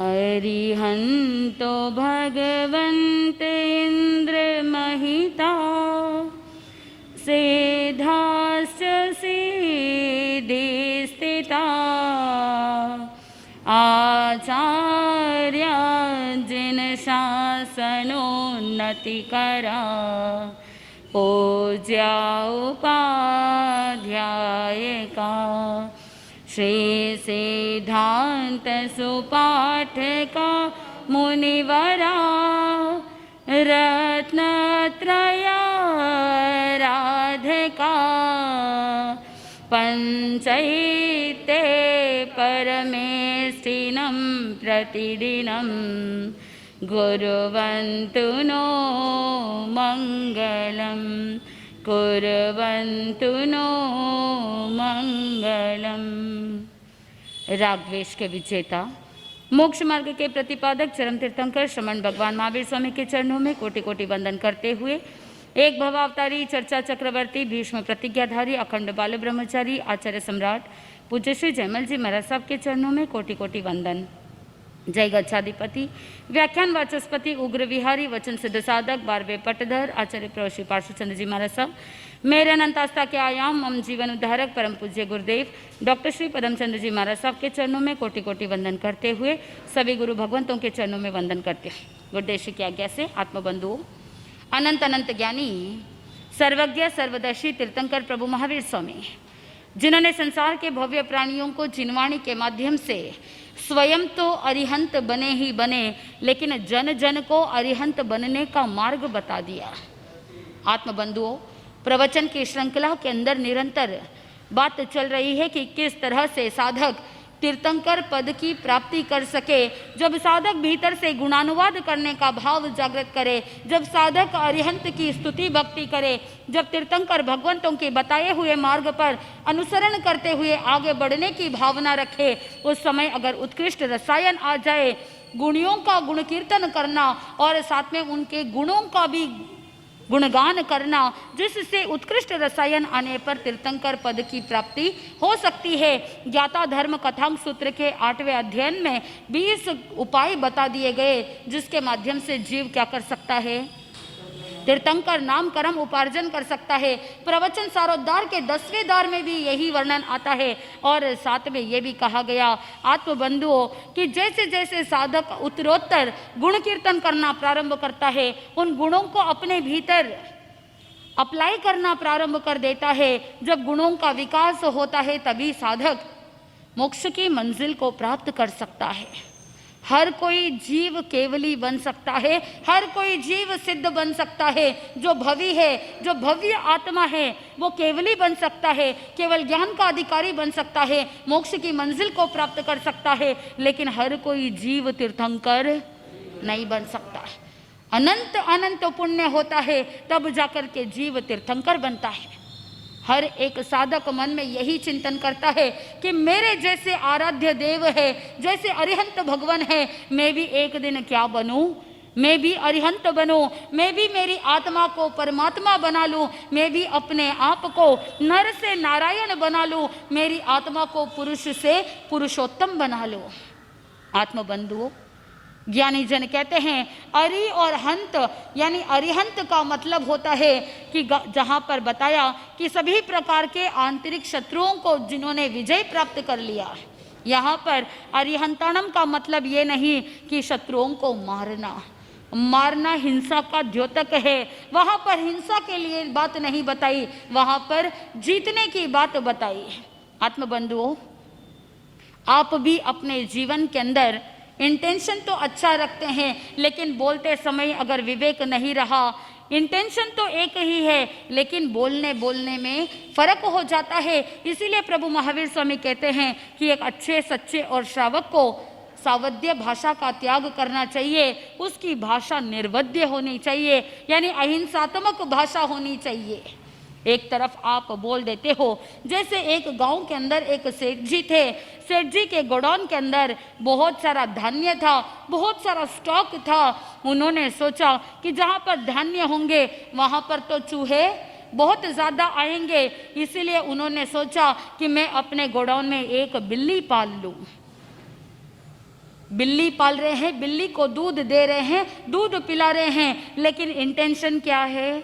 अरिहंतो भगवन्त इंद्र महिता सेधाश्च सिद्धि स्थिता आचार्या जिन शासनोन्नतिकरा पूज्या उपाध्यायिका श्री सिद्धांत सुपाठका मुनिवरा रत्नत्रया राधिका पंचैते परमेष्ठिनं प्रतिदिनं गुरुवन्तु नो मंगलम कुर्वन्तु नो मंगलम। रागद्वेष के विजेता मोक्ष मार्ग के प्रतिपादक चरम तीर्थंकर श्रमण भगवान महावीर स्वामी के चरणों में कोटि कोटि वंदन करते हुए एक भवावतारी चर्चा चक्रवर्ती भीष्म प्रतिज्ञाधारी अखंड बाल ब्रह्मचारी आचार्य सम्राट पूज्य श्री जयमल जी महाराज साहब के चरणों में कोटि कोटि वंदन। जय गच्छाधिपति व्याख्यान वाचस्पति उग्र विहारी वचन सिद्ध साधक 12वें पटधर आचार्य प्रभु श्री पार्श्वचंद्र जी महाराज साहब मेरे अनंत आस्था के आयाम मम जीवन उद्धारक परम पूज्य गुरुदेव डॉक्टर श्री पदमचंद्र जी महाराज साहब के चरणों में कोटि कोटि वंदन करते हुए सभी गुरु भगवंतों के चरणों में वंदन करते हैं। गुरुदेव श्री की आज्ञा से आत्मबंधुओं, अनंत अनंत ज्ञानी सर्वज्ञ सर्वदर्शी तीर्थंकर प्रभु महावीर स्वामी जिन्होंने संसार के भव्य प्राणियों को जिनवाणी के माध्यम से स्वयं तो अरिहंत बने ही बने लेकिन जन जन को अरिहंत बनने का मार्ग बता दिया। आत्मबंधुओं, प्रवचन की श्रृंखला के अंदर निरंतर बात चल रही है कि किस तरह से साधक तीर्थंकर पद की प्राप्ति कर सके। जब साधक भीतर से गुणानुवाद करने का भाव जागृत करे, जब साधक अरिहंत की स्तुति भक्ति करे, जब तीर्थंकर भगवंतों के बताए हुए मार्ग पर अनुसरण करते हुए आगे बढ़ने की भावना रखे, उस समय अगर उत्कृष्ट रसायन आ जाए, गुणियों का गुण कीर्तन करना और साथ में उनके गुणों का भी गुणगान करना, जिससे उत्कृष्ट रसायन आने पर तीर्थंकर पद की प्राप्ति हो सकती है। ज्ञाता धर्म कथांग सूत्र के 8वें अध्ययन में 20 उपाय बता दिए गए जिसके माध्यम से जीव क्या कर सकता है, तीर्थंकर नाम कर्म उपार्जन कर सकता है। प्रवचन सारोद्धार के 10वें द्वार में भी यही वर्णन आता है और साथ में ये भी कहा गया आत्मबंधुओं कि जैसे जैसे साधक उत्तरोत्तर गुण कीर्तन करना प्रारंभ करता है, उन गुणों को अपने भीतर अप्लाई करना प्रारंभ कर देता है। जब गुणों का विकास होता है तभी साधक मोक्ष की मंजिल को प्राप्त कर सकता है। हर कोई जीव केवली बन सकता है, हर कोई जीव सिद्ध बन सकता है। जो भवी है, जो भव्य आत्मा है, वो केवली बन सकता है, केवल ज्ञान का अधिकारी बन सकता है, मोक्ष की मंजिल को प्राप्त कर सकता है। लेकिन हर कोई जीव तीर्थंकर नहीं बन सकता है। अनंत अनंत पुण्य होता है तब जाकर के जीव तीर्थंकर बनता है। हर एक साधक मन में यही चिंतन करता है कि मेरे जैसे आराध्य देव है, जैसे अरिहंत भगवान है, मैं भी एक दिन क्या बनूं, मैं भी अरिहंत बनूं, मैं भी मेरी आत्मा को परमात्मा बना लूं, मैं भी अपने आप को नर से नारायण बना लूं, मेरी आत्मा को पुरुष से पुरुषोत्तम बना लूं। आत्मबंधुओं, ज्ञानी जन कहते हैं अरि और हंत यानी अरिहंत का मतलब होता है कि जहां पर बताया कि सभी प्रकार के आंतरिक शत्रुओं को जिन्होंने विजय प्राप्त कर लिया। यहाँ पर अरिहंताणम का मतलब ये नहीं कि शत्रुओं को मारना हिंसा का द्योतक है। वहां पर हिंसा के लिए बात नहीं बताई, वहां पर जीतने की बात बताई। आत्मबंधुओं, आप भी अपने जीवन के अंदर इंटेंशन तो अच्छा रखते हैं, लेकिन बोलते समय अगर विवेक नहीं रहा, इंटेंशन तो एक ही है लेकिन बोलने में फर्क हो जाता है। इसीलिए प्रभु महावीर स्वामी कहते हैं कि एक अच्छे सच्चे और श्रावक को सावध्य भाषा का त्याग करना चाहिए। उसकी भाषा निर्वध्य होनी चाहिए, यानी अहिंसात्मक भाषा होनी चाहिए। एक तरफ आप बोल देते हो, जैसे एक गांव के अंदर एक सेठ जी थे। सेठ जी के गोडाउन के अंदर बहुत सारा धान्य था, बहुत सारा स्टॉक था। उन्होंने सोचा कि जहां पर धान्य होंगे वहां पर तो चूहे बहुत ज़्यादा आएंगे, इसीलिए उन्होंने सोचा कि मैं अपने गोडाउन में एक बिल्ली पाल लूं। बिल्ली पाल रहे हैं, बिल्ली को दूध दे रहे हैं, दूध पिला रहे हैं, लेकिन इंटेंशन क्या है?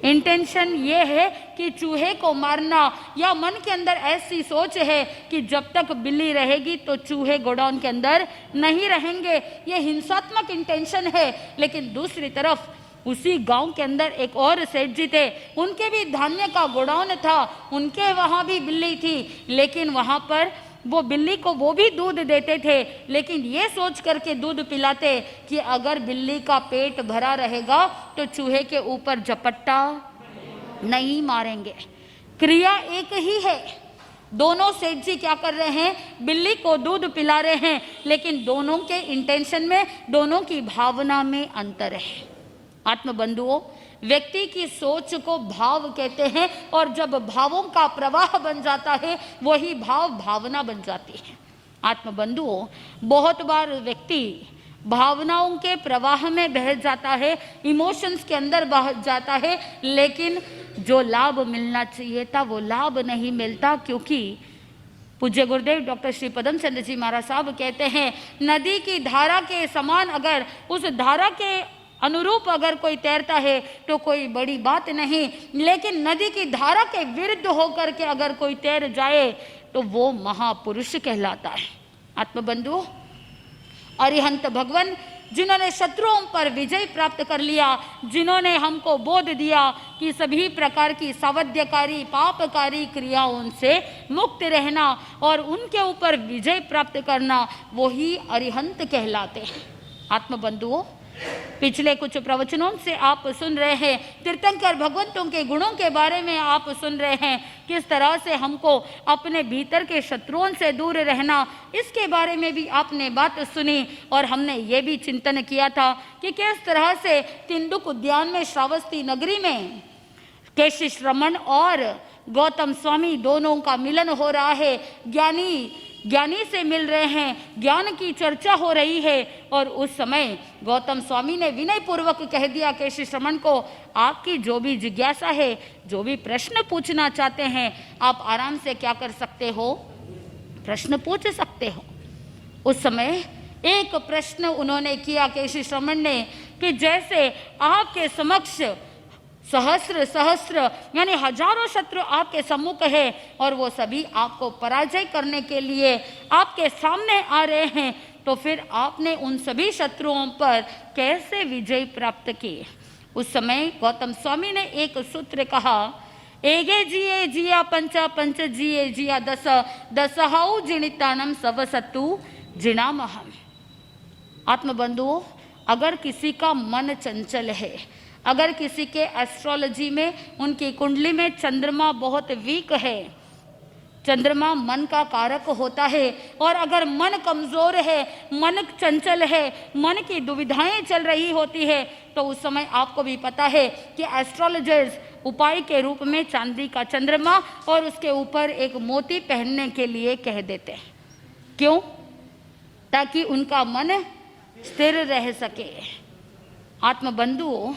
इंटेंशन ये है कि चूहे को मारना, या मन के अंदर ऐसी सोच है कि जब तक बिल्ली रहेगी तो चूहे गोडाउन के अंदर नहीं रहेंगे। ये हिंसात्मक इंटेंशन है। लेकिन दूसरी तरफ उसी गांव के अंदर एक और सेठ जी थे, उनके भी धान्य का गोडाउन था, उनके वहां भी बिल्ली थी, लेकिन वहां पर वो बिल्ली को वो भी दूध देते थे, लेकिन ये सोच करके दूध पिलाते कि अगर बिल्ली का पेट भरा रहेगा तो चूहे के ऊपर झपट्टा नहीं मारेंगे। क्रिया एक ही है। दोनों सेठ जी क्या कर रहे हैं? बिल्ली को दूध पिला रहे हैं, लेकिन दोनों के इंटेंशन में, दोनों की भावना में अंतर है। आत्मबंधुओं, व्यक्ति की सोच को भाव कहते हैं, और जब भावों का प्रवाह बन जाता है वही भाव भावना बन जाती है। आत्मबंधुओं, बहुत बार व्यक्ति भावनाओं के प्रवाह में बह जाता है, इमोशंस के अंदर बह जाता है, लेकिन जो लाभ मिलना चाहिए था वो लाभ नहीं मिलता। क्योंकि पूज्य गुरुदेव डॉक्टर श्री पदम चंद्र जी महाराज साहब कहते हैं, नदी की धारा के समान अगर उस धारा के अनुरूप अगर कोई तैरता है तो कोई बड़ी बात नहीं, लेकिन नदी की धारा के विरुद्ध होकर के अगर कोई तैर जाए तो वो महापुरुष कहलाता है। आत्मबंधु, अरिहंत भगवान जिन्होंने शत्रुओं पर विजय प्राप्त कर लिया, जिन्होंने हमको बोध दिया कि सभी प्रकार की सावध्यकारी पापकारी क्रियाओं से मुक्त रहना और उनके ऊपर विजय प्राप्त करना, वही अरिहंत कहलाते हैं। आत्मबंधुओं, पिछले कुछ प्रवचनों से आप सुन रहे हैं, तीर्थंकर भगवंतों के गुणों के बारे में आप सुन रहे हैं, किस तरह से हमको अपने भीतर के शत्रुओं से दूर रहना, इसके बारे में भी आपने बात सुनी। और हमने ये भी चिंतन किया था कि किस तरह से तिंदुक उद्यान में श्रावस्ती नगरी में केशी श्रमण और गौतम स्वामी दोनों का मिलन हो रहा है। ज्ञानी से मिल रहे हैं, ज्ञान की चर्चा हो रही है, और उस समय गौतम स्वामी ने विनय पूर्वक कह दिया केशी श्रमण को, आपकी जो भी जिज्ञासा है, जो भी प्रश्न पूछना चाहते हैं, आप आराम से क्या कर सकते हो? प्रश्न पूछ सकते हो। उस समय एक प्रश्न उन्होंने किया केशी श्रमण ने कि जैसे आपके समक्ष सहस्त्र यानी हजारों शत्रु आपके सम्मुख है और वो सभी आपको पराजय करने के लिए आपके सामने आ रहे हैं, तो फिर आपने उन सभी शत्रुओं पर कैसे विजय प्राप्त की? उस समय गौतम स्वामी ने एक सूत्र कहा, एगे जिये जिया पंचा पंच जिये जिया दस दसहाउ जिनितानम सवसतु जिनामहम। आत्मबंधुओं, अगर किसी का मन चंचल है, अगर किसी के एस्ट्रोलॉजी में उनकी कुंडली में चंद्रमा बहुत वीक है, चंद्रमा मन का कारक होता है, और अगर मन कमजोर है, मन चंचल है, मन की दुविधाएं चल रही होती है, तो उस समय आपको भी पता है कि एस्ट्रोलॉजर्स उपाय के रूप में चांदी का चंद्रमा और उसके ऊपर एक मोती पहनने के लिए कह देते हैं। क्यों? ताकि उनका मन स्थिर रह सके। आत्मबंधुओं,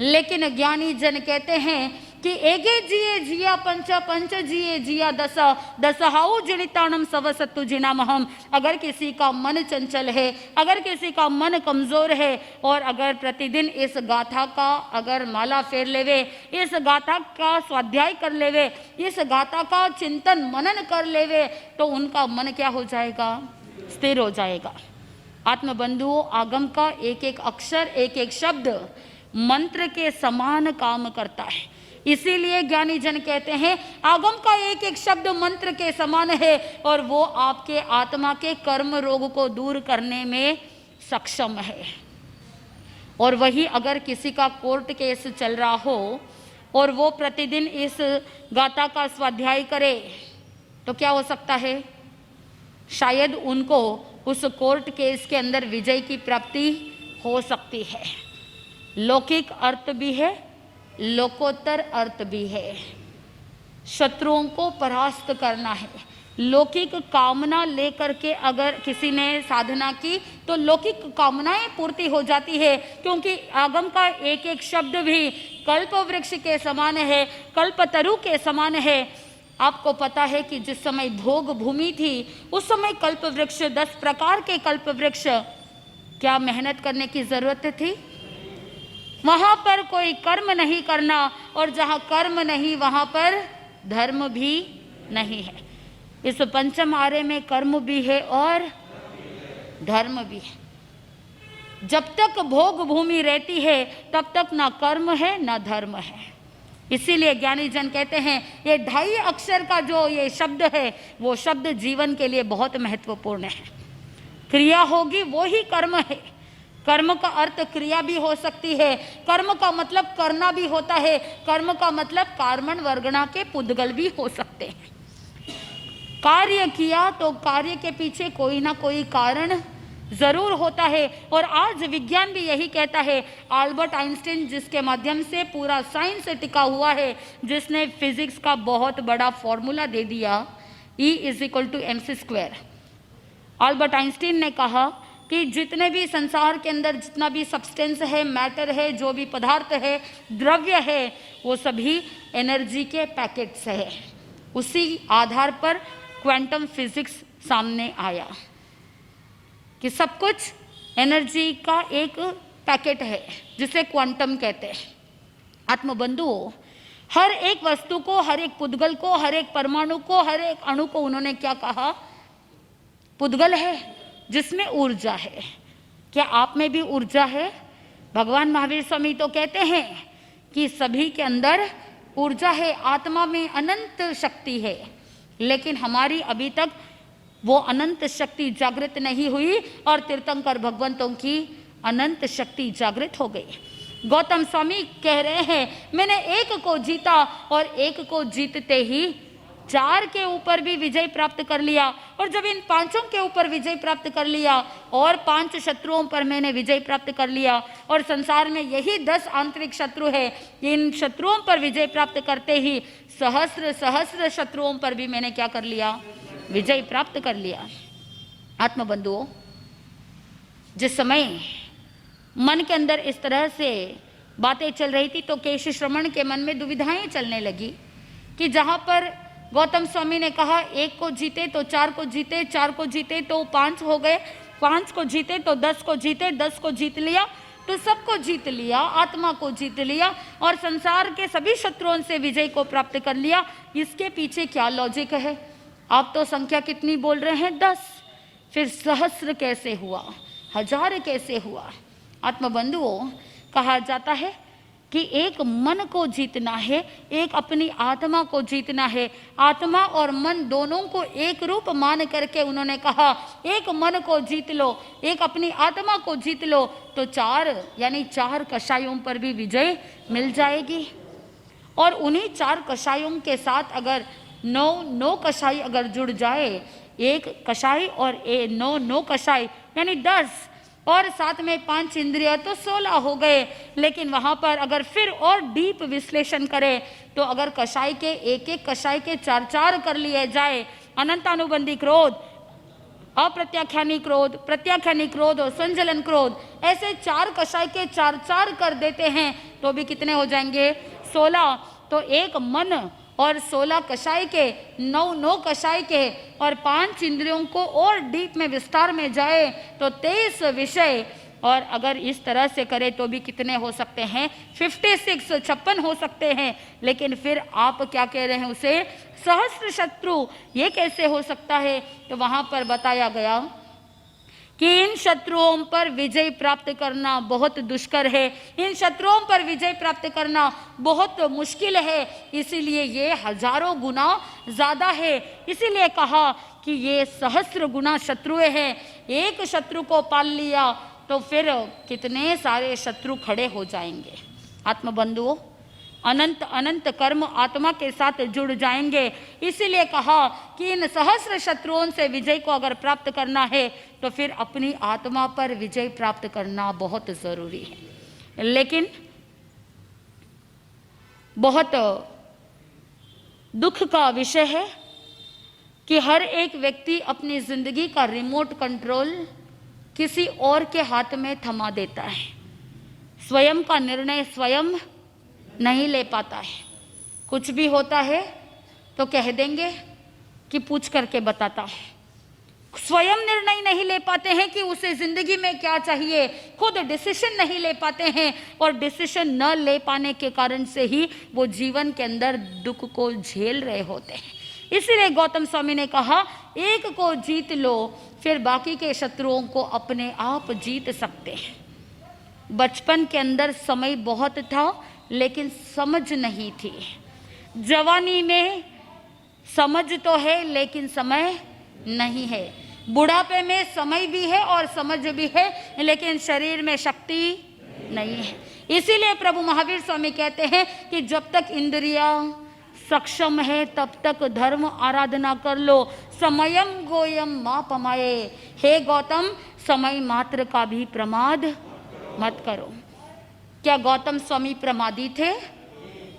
लेकिन ज्ञानी जन कहते हैं कि एगे जिये जिया पंचा पंच जिये जिया दस दसहाउ जिनितानम सवसत्तु जिनामहम। अगर किसी का मन चंचल है, अगर किसी का मन कमजोर है, और अगर प्रतिदिन इस गाथा का अगर माला फेर लेवे, इस गाथा का स्वाध्याय कर लेवे, इस गाथा का चिंतन मनन कर लेवे, तो उनका मन क्या हो जाएगा? स्थिर हो जाएगा। आत्मबंधुओं, आगम का एक एक अक्षर, एक एक शब्द मंत्र के समान काम करता है। इसीलिए ज्ञानी जन कहते हैं आगम का एक एक शब्द मंत्र के समान है, और वो आपके आत्मा के कर्म रोग को दूर करने में सक्षम है। और वही अगर किसी का कोर्ट केस चल रहा हो और वो प्रतिदिन इस गाथा का स्वाध्याय करे, तो क्या हो सकता है? शायद उनको उस कोर्ट केस के अंदर विजय की प्राप्ति हो सकती है। लौकिक अर्थ भी है, लोकोत्तर अर्थ भी है। शत्रुओं को परास्त करना है। लौकिक कामना लेकर के अगर किसी ने साधना की तो लौकिक कामनाएं पूर्ति हो जाती है, क्योंकि आगम का एक एक शब्द भी कल्प वृक्ष के समान है, कल्पतरु के समान है। आपको पता है कि जिस समय भोग भूमि थी उस समय कल्प वृक्ष 10 प्रकार के कल्प वृक्ष, क्या मेहनत करने की जरूरत थी? वहां पर कोई कर्म नहीं करना, और जहां कर्म नहीं वहां पर धर्म भी नहीं है। इस पंचम आर्य में कर्म भी है और धर्म भी है। जब तक भोग भूमि रहती है तब तक ना कर्म है ना धर्म है। इसीलिए ज्ञानी जन कहते हैं ये 2.5 अक्षर का जो ये शब्द है वो शब्द जीवन के लिए बहुत महत्वपूर्ण है। क्रिया होगी वो ही कर्म है। कर्म का अर्थ क्रिया भी हो सकती है, कर्म का मतलब करना भी होता है, कर्म का मतलब कार्मण वर्गणा के पुद्गल भी हो सकते हैं। कार्य किया तो कार्य के पीछे कोई ना कोई कारण जरूर होता है, और आज विज्ञान भी यही कहता है। अल्बर्ट आइंस्टाइन जिसके माध्यम से पूरा साइंस टिका हुआ है, जिसने फिजिक्स का बहुत बड़ा फॉर्मूला दे दिया, E=mc²। अल्बर्ट आइंस्टाइन ने कहा कि जितने भी संसार के अंदर जितना भी सब्सटेंस है, मैटर है, जो भी पदार्थ है, द्रव्य है, वो सभी एनर्जी के पैकेट्स है। उसी आधार पर क्वांटम फिजिक्स सामने आया कि सब कुछ एनर्जी का एक पैकेट है जिसे क्वांटम कहते हैं। आत्मबंधुओं, हर एक वस्तु को, हर एक पुद्गल को, हर एक परमाणु को, हर एक अणु को उन्होंने क्या कहा? पुद्गल है जिसमें ऊर्जा है। क्या आप में भी ऊर्जा है? भगवान महावीर स्वामी तो कहते हैं कि सभी के अंदर ऊर्जा है, आत्मा में अनंत शक्ति है, लेकिन हमारी अभी तक वो अनंत शक्ति जागृत नहीं हुई, और तीर्थंकर भगवंतों की अनंत शक्ति जागृत हो गई। गौतम स्वामी कह रहे हैं मैंने एक को जीता, और एक को जीतते ही 4 के ऊपर भी विजय प्राप्त कर लिया, और जब इन 5 के ऊपर विजय प्राप्त कर लिया और 5 शत्रुओं पर मैंने विजय प्राप्त कर लिया, और संसार में यही 10 आंतरिक शत्रु है, इन शत्रुओं पर विजय प्राप्त करते ही सहस्र सहस्र शत्रुओं पर भी मैंने क्या कर लिया? विजय प्राप्त कर लिया। आत्मबंधुओं, जिस समय मन के अंदर इस तरह से बातें चल रही थी तो केश श्रवण के मन में दुविधाएं चलने लगी कि जहां पर गौतम स्वामी ने कहा 1 को जीते तो 4 को जीते, 4 को जीते तो 5 हो गए, 5 को जीते तो 10 को जीते, 10 को जीत लिया तो सबको जीत लिया, आत्मा को जीत लिया और संसार के सभी शत्रुओं से विजय को प्राप्त कर लिया। इसके पीछे क्या लॉजिक है? आप तो संख्या कितनी बोल रहे हैं? 10। फिर सहस्र कैसे हुआ? 1000 कैसे हुआ? आत्मबंधुओं, कहा जाता है कि एक मन को जीतना है, एक अपनी आत्मा को जीतना है। आत्मा और मन दोनों को एक रूप मान करके उन्होंने कहा एक मन को जीत लो, एक अपनी आत्मा को जीत लो तो 4 यानी 4 कषायों पर भी विजय मिल जाएगी। और उन्हीं 4 कषायों के साथ अगर 9 कषाय अगर जुड़ जाए, 1 कषाय और 9 कषाय यानी 10 और साथ में 5 इंद्रिय तो 16 हो गए। लेकिन वहां पर अगर फिर और डीप विश्लेषण करें तो अगर कषाय के एक कषाय के 4 कर लिए जाए, अनंतानुबंधी क्रोध, अप्रत्याख्यानी क्रोध, प्रत्याख्यानी क्रोध और संजलन क्रोध, ऐसे 4 कषाय के 4 कर देते हैं तो भी कितने हो जाएंगे? 16। तो एक मन और 16 कषाय के, 9 कषाय के और 5 इंद्रियों को और डीप में विस्तार में जाए तो 23 विषय। और अगर इस तरह से करें तो भी कितने हो सकते हैं? 56 हो सकते हैं। लेकिन फिर आप क्या कह रहे हैं? उसे सहस्त्र शत्रु, ये कैसे हो सकता है? तो वहां पर बताया गया कि इन शत्रुओं पर विजय प्राप्त करना बहुत दुष्कर है, इन शत्रुओं पर विजय प्राप्त करना बहुत मुश्किल है, इसीलिए ये 1000 गुना ज्यादा है। इसीलिए कहा कि ये सहस्र गुना शत्रुएं हैं। एक शत्रु को पाल लिया तो फिर कितने सारे शत्रु खड़े हो जाएंगे। आत्मबंधुओं, अनंत अनंत कर्म आत्मा के साथ जुड़ जाएंगे। इसीलिए कहा कि इन सहस्र शत्रुओं से विजय को अगर प्राप्त करना है तो फिर अपनी आत्मा पर विजय प्राप्त करना बहुत जरूरी है। लेकिन बहुत दुख का विषय है कि हर एक व्यक्ति अपनी जिंदगी का रिमोट कंट्रोल किसी और के हाथ में थमा देता है, स्वयं का निर्णय स्वयं नहीं ले पाता है। कुछ भी होता है तो कह देंगे कि पूछ करके बताता हूं। स्वयं निर्णय नहीं ले पाते हैं कि उसे जिंदगी में क्या चाहिए, खुद डिसीजन नहीं ले पाते हैं, और डिसीजन न ले पाने के कारण से ही वो जीवन के अंदर दुख को झेल रहे होते हैं। इसीलिए गौतम स्वामी ने कहा, एक को जीत लो, फिर बाकी के शत्रुओं को अपने आप जीत सकते हैं। बचपन के अंदर समय बहुत था, लेकिन समझ नहीं थी। जवानी में समझ तो है, लेकिन समय नहीं है। बुढ़ापे में समय भी है और समझ भी है, लेकिन शरीर में शक्ति नहीं है। इसीलिए प्रभु महावीर स्वामी कहते हैं कि जब तक इंद्रिया सक्षम है तब तक धर्म आराधना कर लो, समयम गोयम मा पमाए। हे गौतम, समय मात्र का भी प्रमाद मत करो। क्या गौतम स्वामी प्रमादी थे?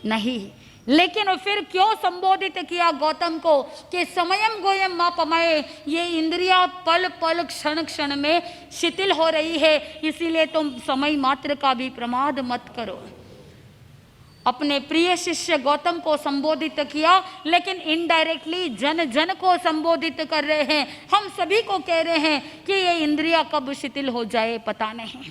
नहीं। लेकिन फिर क्यों संबोधित किया गौतम को कि समयम गोयम मा पमाए, ये इंद्रिया पल पल क्षण क्षण में शिथिल हो रही है, इसीलिए तुम समय मात्र का भी प्रमाद मत करो। अपने प्रिय शिष्य गौतम को संबोधित किया, लेकिन इनडायरेक्टली जन जन को संबोधित कर रहे हैं। हम सभी को कह रहे हैं कि ये इंद्रिया कब शिथिल हो जाए पता नहीं।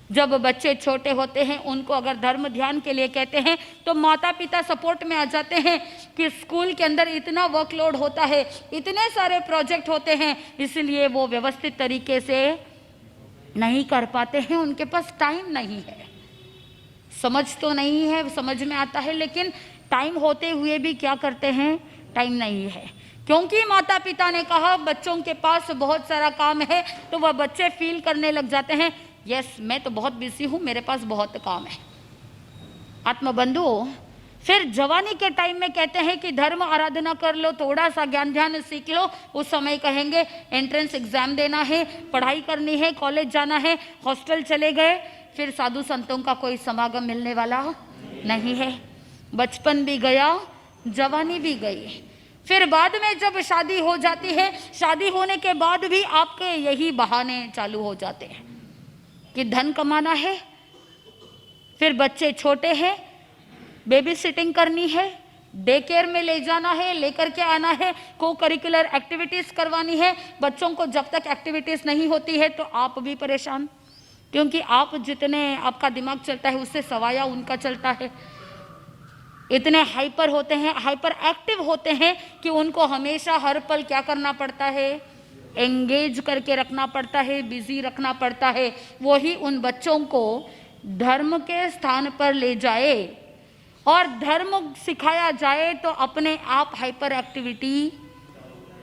जब बच्चे छोटे होते हैं, उनको अगर धर्म ध्यान के लिए कहते हैं तो माता पिता सपोर्ट में आ जाते हैं कि स्कूल के अंदर इतना वर्कलोड होता है, इतने सारे प्रोजेक्ट होते हैं, इसलिए वो व्यवस्थित तरीके से नहीं कर पाते हैं, उनके पास टाइम नहीं है। समझ तो नहीं है, समझ में आता है, लेकिन टाइम होते हुए भी क्या करते हैं, टाइम नहीं है। क्योंकि माता पिता ने कहा बच्चों के पास बहुत सारा काम है, तो वह बच्चे फील करने लग जाते हैं, यस मैं तो बहुत बिजी हूँ, मेरे पास बहुत काम है। आत्मबंधुओं, फिर जवानी के टाइम में कहते हैं कि धर्म आराधना कर लो, थोड़ा सा ज्ञान ध्यान सीख लो। उस समय कहेंगे एंट्रेंस एग्जाम देना है, पढ़ाई करनी है, कॉलेज जाना है, हॉस्टल चले गए, फिर साधु संतों का कोई समागम मिलने वाला नहीं है। बचपन भी गया, जवानी भी गई। फिर बाद में जब शादी हो जाती है, शादी होने के बाद भी आपके यही बहाने चालू हो जाते हैं कि धन कमाना है, फिर बच्चे छोटे हैं, बेबी सिटिंग करनी है, डे केयर में ले जाना है, लेकर के आना है, को करिकुलर एक्टिविटीज करवानी है। बच्चों को जब तक एक्टिविटीज नहीं होती है तो आप भी परेशान, क्योंकि आप जितने आपका दिमाग चलता है उससे सवाया उनका चलता है। इतने हाइपर होते हैं, हाइपर एक्टिव होते हैं कि उनको हमेशा हर पल क्या करना पड़ता है, एंगेज करके रखना पड़ता है, बिजी रखना पड़ता है। वही उन बच्चों को धर्म के स्थान पर ले जाए और धर्म सिखाया जाए तो अपने आप हाइपर एक्टिविटी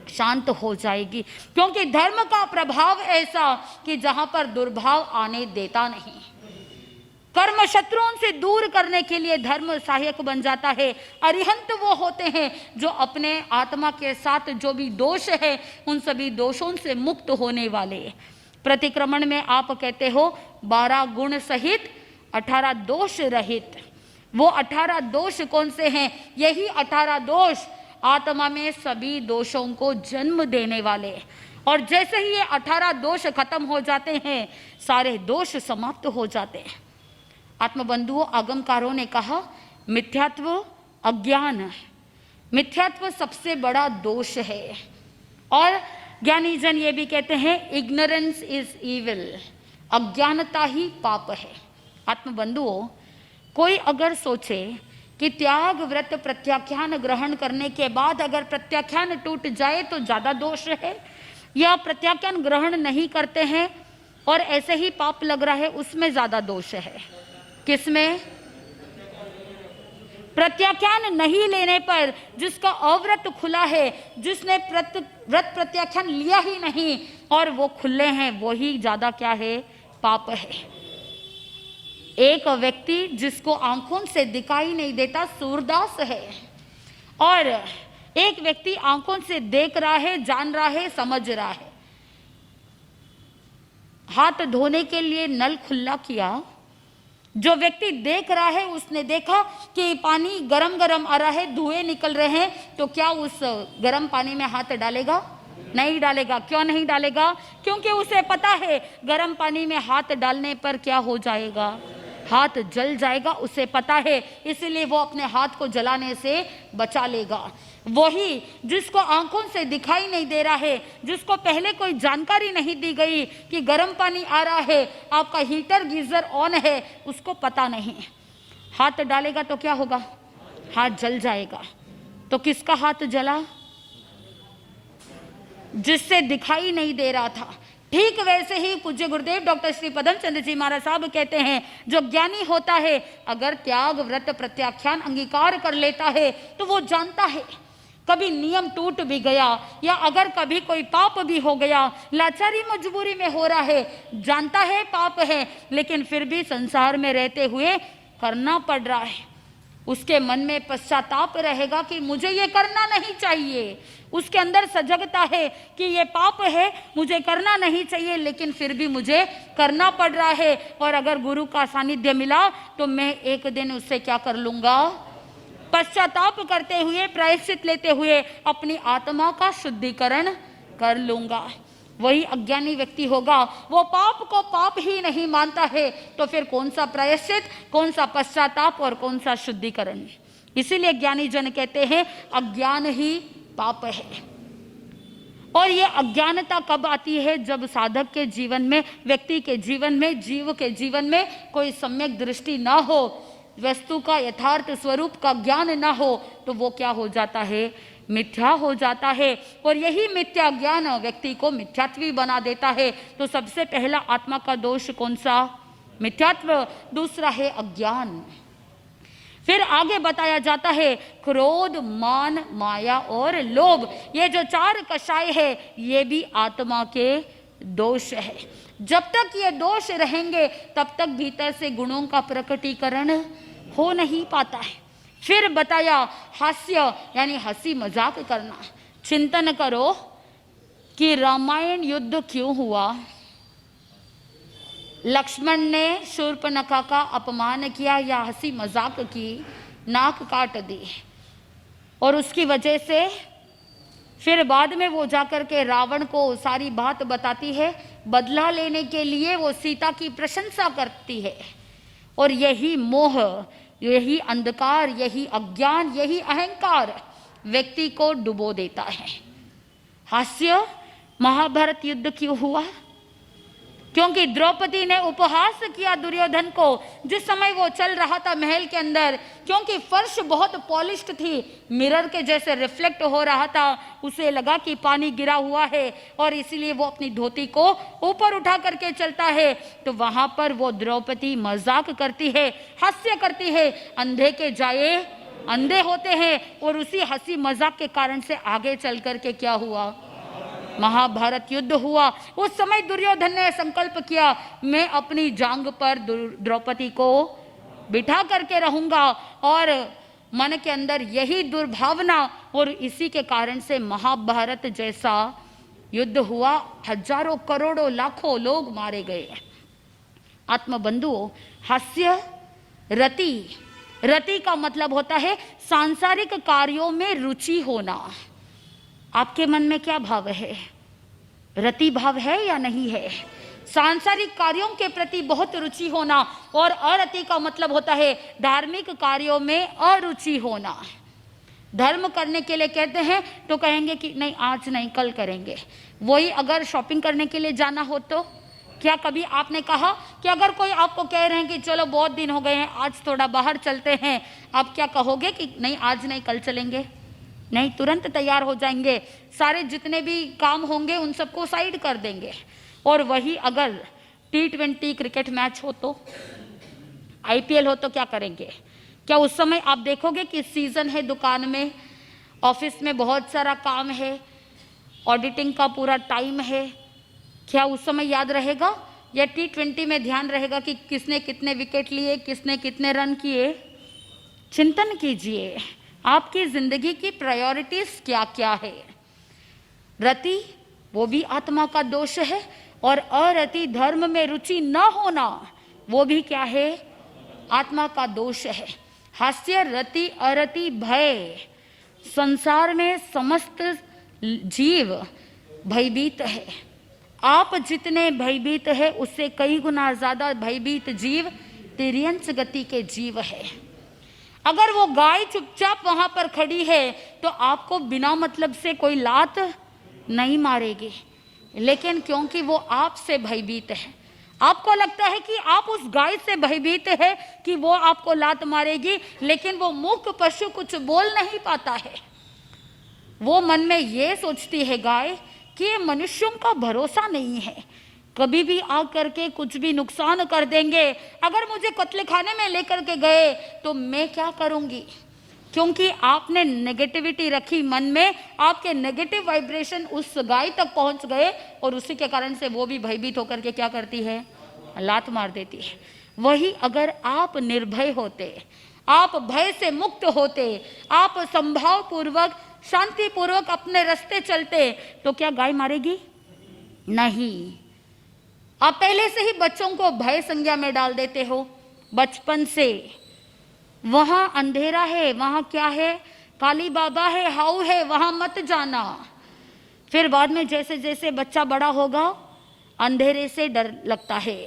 शांत हो जाएगी। क्योंकि धर्म का प्रभाव ऐसा कि जहां पर दुर्भाव आने देता नहीं। कर्म शत्रुओं से दूर करने के लिए धर्म सहायक बन जाता है। अरिहंत वो होते हैं जो अपने आत्मा के साथ जो भी दोष है उन सभी दोषों से मुक्त होने वाले। प्रतिक्रमण में आप कहते हो 12 गुण सहित 18 दोष रहित। वो 18 दोष कौन से हैं? यही 18 दोष आत्मा में सभी दोषों को जन्म देने वाले। और जैसे ही ये 18 दोष खत्म हो जाते हैं, सारे दोष समाप्त हो जाते हैं। आत्मबंधुओं, आगमकारों ने कहा मिथ्यात्व अज्ञान, मिथ्यात्व सबसे बड़ा दोष है। और ज्ञानी जन ये भी कहते हैं इग्नोरेंस इज इविल, अज्ञानता ही पाप है। आत्मबंधुओं, कोई अगर सोचे कि त्याग व्रत प्रत्याख्यान ग्रहण करने के बाद अगर प्रत्याख्यान टूट जाए तो ज्यादा दोष है, या प्रत्याख्यान ग्रहण नहीं करते हैं और ऐसे ही पाप लग रहा है, उसमें ज्यादा दोष है। किसमें? प्रत्याख्यान नहीं लेने पर जिसका अव्रत खुला है, जिसने व्रत प्रत्याख्यान लिया ही नहीं और वो खुले हैं, वही ज्यादा क्या है, पाप है। एक व्यक्ति जिसको आंखों से दिखाई नहीं देता सूरदास है, और एक व्यक्ति आंखों से देख रहा है, जान रहा है, समझ रहा है। हाथ धोने के लिए नल खुला किया, जो व्यक्ति देख रहा है उसने देखा कि पानी गरम गरम आ रहा है, धुएं निकल रहे हैं, तो क्या उस गरम पानी में हाथ डालेगा? नहीं डालेगा। क्यों नहीं डालेगा? क्योंकि उसे पता है गरम पानी में हाथ डालने पर क्या हो जाएगा, हाथ जल जाएगा, उसे पता है, इसलिए वो अपने हाथ को जलाने से बचा लेगा। वही जिसको आंखों से दिखाई नहीं दे रहा है, जिसको पहले कोई जानकारी नहीं दी गई कि गर्म पानी आ रहा है, आपका हीटर गीजर ऑन है, उसको पता नहीं, हाथ डालेगा तो क्या होगा, हाथ जल जाएगा। तो किसका हाथ जला, जिससे दिखाई नहीं दे रहा था। ठीक वैसे ही पूज्य गुरुदेव डॉक्टर श्री पदम चंद्र जी महाराज साहब कहते हैं, जो ज्ञानी होता है अगर त्याग व्रत प्रत्याख्यान अंगीकार कर लेता है तो वो जानता है कभी नियम टूट भी गया, या अगर कभी कोई पाप भी हो गया, लाचारी मजबूरी में हो रहा है, जानता है पाप है, लेकिन फिर भी संसार में रहते हुए करना पड़ रहा है, उसके मन में पश्चाताप रहेगा कि मुझे ये करना नहीं चाहिए। उसके अंदर सजगता है कि ये पाप है, मुझे करना नहीं चाहिए, लेकिन फिर भी मुझे करना पड़ रहा है। और अगर गुरु का सानिध्य मिला तो मैं एक दिन उससे क्या कर लूंगा, पश्चाताप करते हुए, प्रायश्चित लेते हुए अपनी आत्मा का शुद्धिकरण कर लूंगा। वही अज्ञानी व्यक्ति होगा, वो पाप को पाप ही नहीं मानता है, तो फिर कौन सा प्रायश्चित, कौन सा पश्चाताप और कौन सा शुद्धिकरण। इसीलिए ज्ञानी जन कहते हैं अज्ञान ही पाप है। और ये अज्ञानता कब आती है, जब साधक के जीवन में, व्यक्ति के जीवन में, जीव के जीवन में कोई सम्यक दृष्टि ना हो, वस्तु का यथार्थ स्वरूप का ज्ञान ना हो, तो वो क्या हो जाता है, मिथ्या हो जाता है। और यही मिथ्या ज्ञान व्यक्ति को मिथ्यात्वी बना देता है। तो सबसे पहला आत्मा का दोष कौन सा, मिथ्यात्व, दूसरा है अज्ञान। फिर आगे बताया जाता है क्रोध, मान, माया और लोभ, ये जो चार कषाय है ये भी आत्मा के दोष है। जब तक ये दोष रहेंगे तब तक भीतर से गुणों का प्रकटीकरण हो नहीं पाता है। फिर बताया हास्य, यानी हंसी मजाक करना। चिंतन करो कि रामायण युद्ध क्यों हुआ। लक्ष्मण ने शूर्पणखा का अपमान किया या हंसी मजाक की, नाक काट दी, और उसकी वजह से फिर बाद में वो जाकर के रावण को सारी बात बताती है। बदला लेने के लिए वो सीता की प्रशंसा करती है। और यही मोह, यही अंधकार, यही अज्ञान, यही अहंकार व्यक्ति को डुबो देता है। हास्य, महाभारत युद्ध क्यों हुआ, क्योंकि द्रौपदी ने उपहास किया दुर्योधन को। जिस समय वो चल रहा था महल के अंदर, क्योंकि फर्श बहुत पॉलिश्ड थी, मिरर के जैसे रिफ्लेक्ट हो रहा था, उसे लगा कि पानी गिरा हुआ है, और इसीलिए वो अपनी धोती को ऊपर उठा करके चलता है। तो वहां पर वो द्रौपदी मजाक करती है, हास्य करती है, अंधे के जाए अंधे होते हैं। और उसी हंसी मजाक के कारण से आगे चल करके क्या हुआ, महाभारत युद्ध हुआ। उस समय दुर्योधन ने संकल्प किया, मैं अपनी जांग पर द्रौपदी को बिठा करके रहूंगा, और मन के अंदर यही दुर्भावना, और इसी के कारण से महाभारत जैसा युद्ध हुआ। हजारों करोड़ों लाखों लोग मारे गए। आत्मबंधुओं, हास्य, रति, रति का मतलब होता है सांसारिक कार्यों में रुचि होना। आपके मन में क्या भाव है, रति भाव है या नहीं है। सांसारिक कार्यों के प्रति बहुत रुचि होना, और अरति का मतलब होता है धार्मिक कार्यों में अरुचि होना। धर्म करने के लिए कहते हैं तो कहेंगे कि नहीं आज नहीं कल करेंगे। वही अगर शॉपिंग करने के लिए जाना हो तो क्या कभी आपने कहा कि अगर कोई आपको कह रहे हैं कि चलो बहुत दिन हो गए हैं आज थोड़ा बाहर चलते हैं, आप क्या कहोगे कि नहीं आज नहीं कल चलेंगे? नहीं, तुरंत तैयार हो जाएंगे, सारे जितने भी काम होंगे उन सबको साइड कर देंगे। और वही अगर T20 क्रिकेट मैच हो तो, IPL हो तो क्या करेंगे? क्या उस समय आप देखोगे कि सीजन है, दुकान में, ऑफिस में बहुत सारा काम है, ऑडिटिंग का पूरा टाइम है, क्या उस समय याद रहेगा? या T20 में ध्यान रहेगा कि किसने कितने विकेट लिए, किसने कितने रन किए? चिंतन कीजिए, आपकी जिंदगी की प्रायोरिटीज क्या क्या है। रति वो भी आत्मा का दोष है, और अरति धर्म में रुचि न होना वो भी क्या है, आत्मा का दोष है। हास्य, रति, अरति, भय, संसार में समस्त जीव भयभीत है। आप जितने भयभीत है उससे कई गुना ज्यादा भयभीत जीव तिर्यंच गति के जीव है। अगर वो गाय चुपचाप वहां पर खड़ी है तो आपको बिना मतलब से कोई लात नहीं मारेगी, लेकिन क्योंकि वो आपसे भयभीत है, आपको लगता है कि आप उस गाय से भयभीत है कि वो आपको लात मारेगी, लेकिन वो मूक पशु कुछ बोल नहीं पाता है। वो मन में ये सोचती है गाय कि ये मनुष्यों का भरोसा नहीं है, कभी भी आकर के कुछ भी नुकसान कर देंगे। अगर मुझे कत्ल खाने में लेकर के गए तो मैं क्या करूंगी? क्योंकि आपने नेगेटिविटी रखी मन में, आपके नेगेटिव वाइब्रेशन उस गाय तक पहुंच गए और उसी के कारण से वो भी भयभीत होकर के क्या करती है? लात मार देती है। वही अगर आप निर्भय होते, आप भय से मुक्त होते, आप संभाव पूर्वक शांति पूर्वक अपने रास्ते चलते, तो क्या गाय मारेगी? नहीं। आप पहले से ही बच्चों को भय संज्ञा में डाल देते हो बचपन से। वहां अंधेरा है, वहां क्या है? काली बाबा है, हाउ है, वहां मत जाना। फिर बाद में जैसे जैसे बच्चा बड़ा होगा अंधेरे से डर लगता है,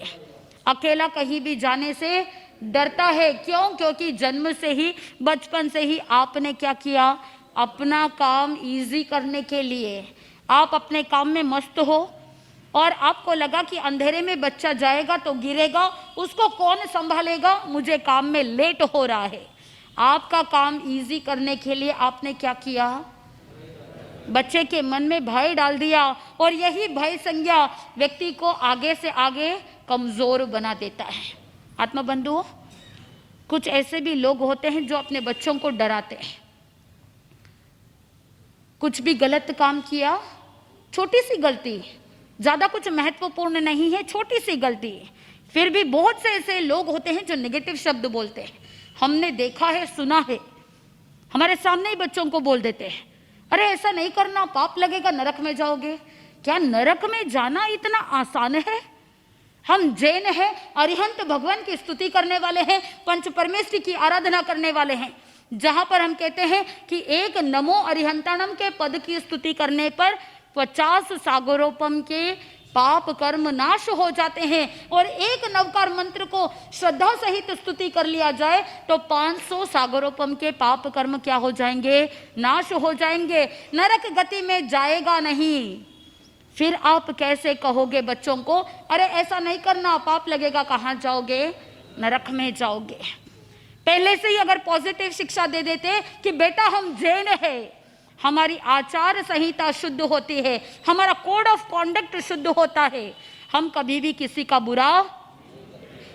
अकेला कहीं भी जाने से डरता है। क्यों? क्योंकि जन्म से ही, बचपन से ही आपने क्या किया? अपना काम इजी करने के लिए आप अपने काम में मस्त हो और आपको लगा कि अंधेरे में बच्चा जाएगा तो गिरेगा, उसको कौन संभालेगा, मुझे काम में लेट हो रहा है। आपका काम इजी करने के लिए आपने क्या किया? बच्चे के मन में भय डाल दिया, और यही भय संज्ञा व्यक्ति को आगे से आगे कमजोर बना देता है। आत्मा बंधुओं, कुछ ऐसे भी लोग होते हैं जो अपने बच्चों को डराते हैं। कुछ भी गलत काम किया, छोटी सी गलती, ज्यादा कुछ महत्वपूर्ण नहीं है, छोटी सी गलती, फिर भी बहुत से ऐसे लोग होते हैं जो नेगेटिव शब्द बोलते हैं। हमने देखा है, सुना है, हमारे सामने ही बच्चों को बोल देते हैं, अरे ऐसा नहीं करना, पाप लगेगा, नरक में जाओगे। क्या नरक में जाना इतना आसान है? हम जैन हैं, अरिहंत भगवान की स्तुति करने वाले हैं, पंच परमेश्वरी की आराधना करने वाले हैं, जहां पर हम कहते हैं कि एक नमो अरिहंताणम के पद की स्तुति करने पर 50 सागरोपम के पाप कर्म नाश हो जाते हैं, और एक नवकार मंत्र को श्रद्धा सहित स्तुति कर लिया जाए तो 500 सागरोपम के पाप कर्म क्या हो जाएंगे? नाश हो जाएंगे, नरक गति में जाएगा नहीं। फिर आप कैसे कहोगे बच्चों को, अरे ऐसा नहीं करना, पाप लगेगा? कहाँ जाओगे? नरक में जाओगे। पहले से ही अगर पॉजिटिव शिक्षा दे देते कि बेटा हम जैन है, हमारी आचार संहिता शुद्ध होती है, हमारा कोड ऑफ कॉन्डक्ट शुद्ध होता है, हम कभी भी किसी का बुरा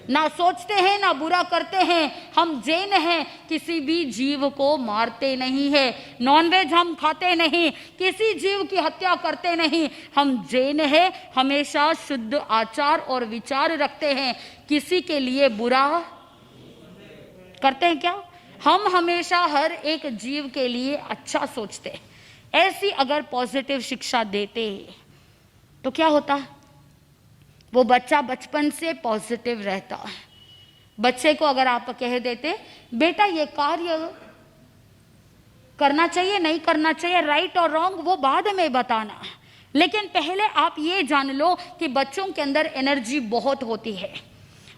ना सोचते हैं ना बुरा करते हैं, हम जैन हैं, किसी भी जीव को मारते नहीं है, नॉनवेज हम खाते नहीं, किसी जीव की हत्या करते नहीं, हम जैन हैं, हमेशा शुद्ध आचार और विचार रखते हैं, किसी के लिए बुरा करते हैं क्या? हम हमेशा हर एक जीव के लिए अच्छा सोचते हैं। ऐसी अगर पॉजिटिव शिक्षा देते तो क्या होता? वो बच्चा बचपन से पॉजिटिव रहता। बच्चे को अगर आप कह देते बेटा ये कार्य करना चाहिए, नहीं करना चाहिए, राइट और रॉन्ग वो बाद में बताना, लेकिन पहले आप ये जान लो कि बच्चों के अंदर एनर्जी बहुत होती है,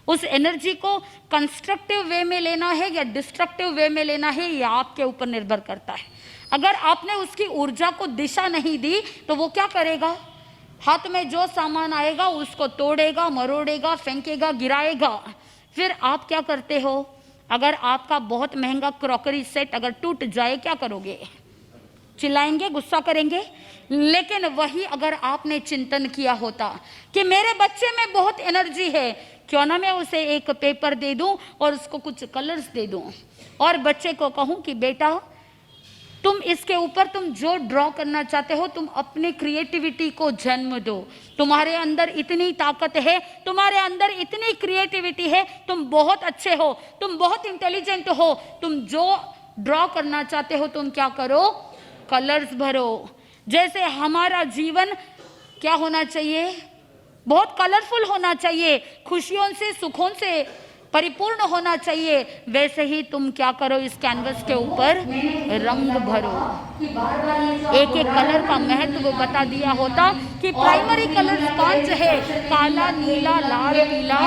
उस एनर्जी को कंस्ट्रक्टिव वे में लेना है या डिस्ट्रक्टिव वे में लेना है, ये आपके ऊपर निर्भर करता है। अगर आपने उसकी ऊर्जा को दिशा नहीं दी तो वो क्या करेगा? हाथ में जो सामान आएगा उसको तोड़ेगा, मरोड़ेगा, फेंकेगा, गिराएगा। फिर आप क्या करते हो? अगर आपका बहुत महंगा क्रॉकरी सेट अगर टूट जाए, क्या करोगे? चिल्लाएंगे, गुस्सा करेंगे। लेकिन वही अगर आपने चिंतन किया होता कि मेरे बच्चे में बहुत एनर्जी है, क्यों ना मैं उसे एक पेपर दे दूं और उसको कुछ कलर्स दे दूं और बच्चे को कहूं कि बेटा तुम इसके ऊपर तुम जो ड्रॉ करना चाहते हो, तुम अपनी क्रिएटिविटी को जन्म दो, तुम्हारे अंदर इतनी ताकत है, तुम्हारे अंदर इतनी क्रिएटिविटी है, तुम बहुत अच्छे हो, तुम बहुत इंटेलिजेंट हो, तुम जो ड्रॉ करना चाहते हो तुम क्या करो? कलर्स भरो। जैसे हमारा जीवन क्या होना चाहिए? बहुत कलरफुल होना चाहिए, खुशियों से, सुखों से परिपूर्ण होना चाहिए, वैसे ही तुम क्या करो, इस कैनवस के ऊपर रंग भरो। एक एक कलर का महत्व बता दिया होता कि प्राइमरी कलर 5 है, काला, नीला, लाल, पीला,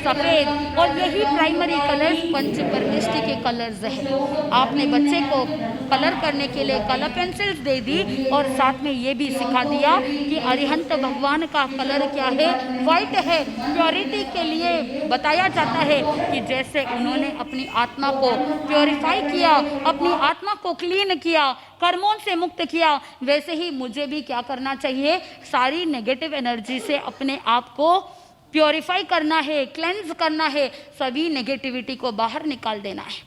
सफेद, और यही प्राइमरी कलर्स पंच परमिष्टि के कलर्स है। आपने बच्चे को कलर करने के लिए कलर पेंसिल्स दे दी और साथ में ये भी सिखा दिया कि अरिहंत भगवान का कलर क्या है, व्हाइट है। प्योरिटी के लिए बताया जाता है कि जैसे उन्होंने अपनी आत्मा को प्योरीफाई किया, अपनी आत्मा को क्लीन किया, कर्मों से मुक्त किया, वैसे ही मुझे भी क्या करना चाहिए, सारी नेगेटिव एनर्जी से अपने आप को प्योरीफाई करना है, क्लेंज करना है, सभी नेगेटिविटी को बाहर निकाल देना है।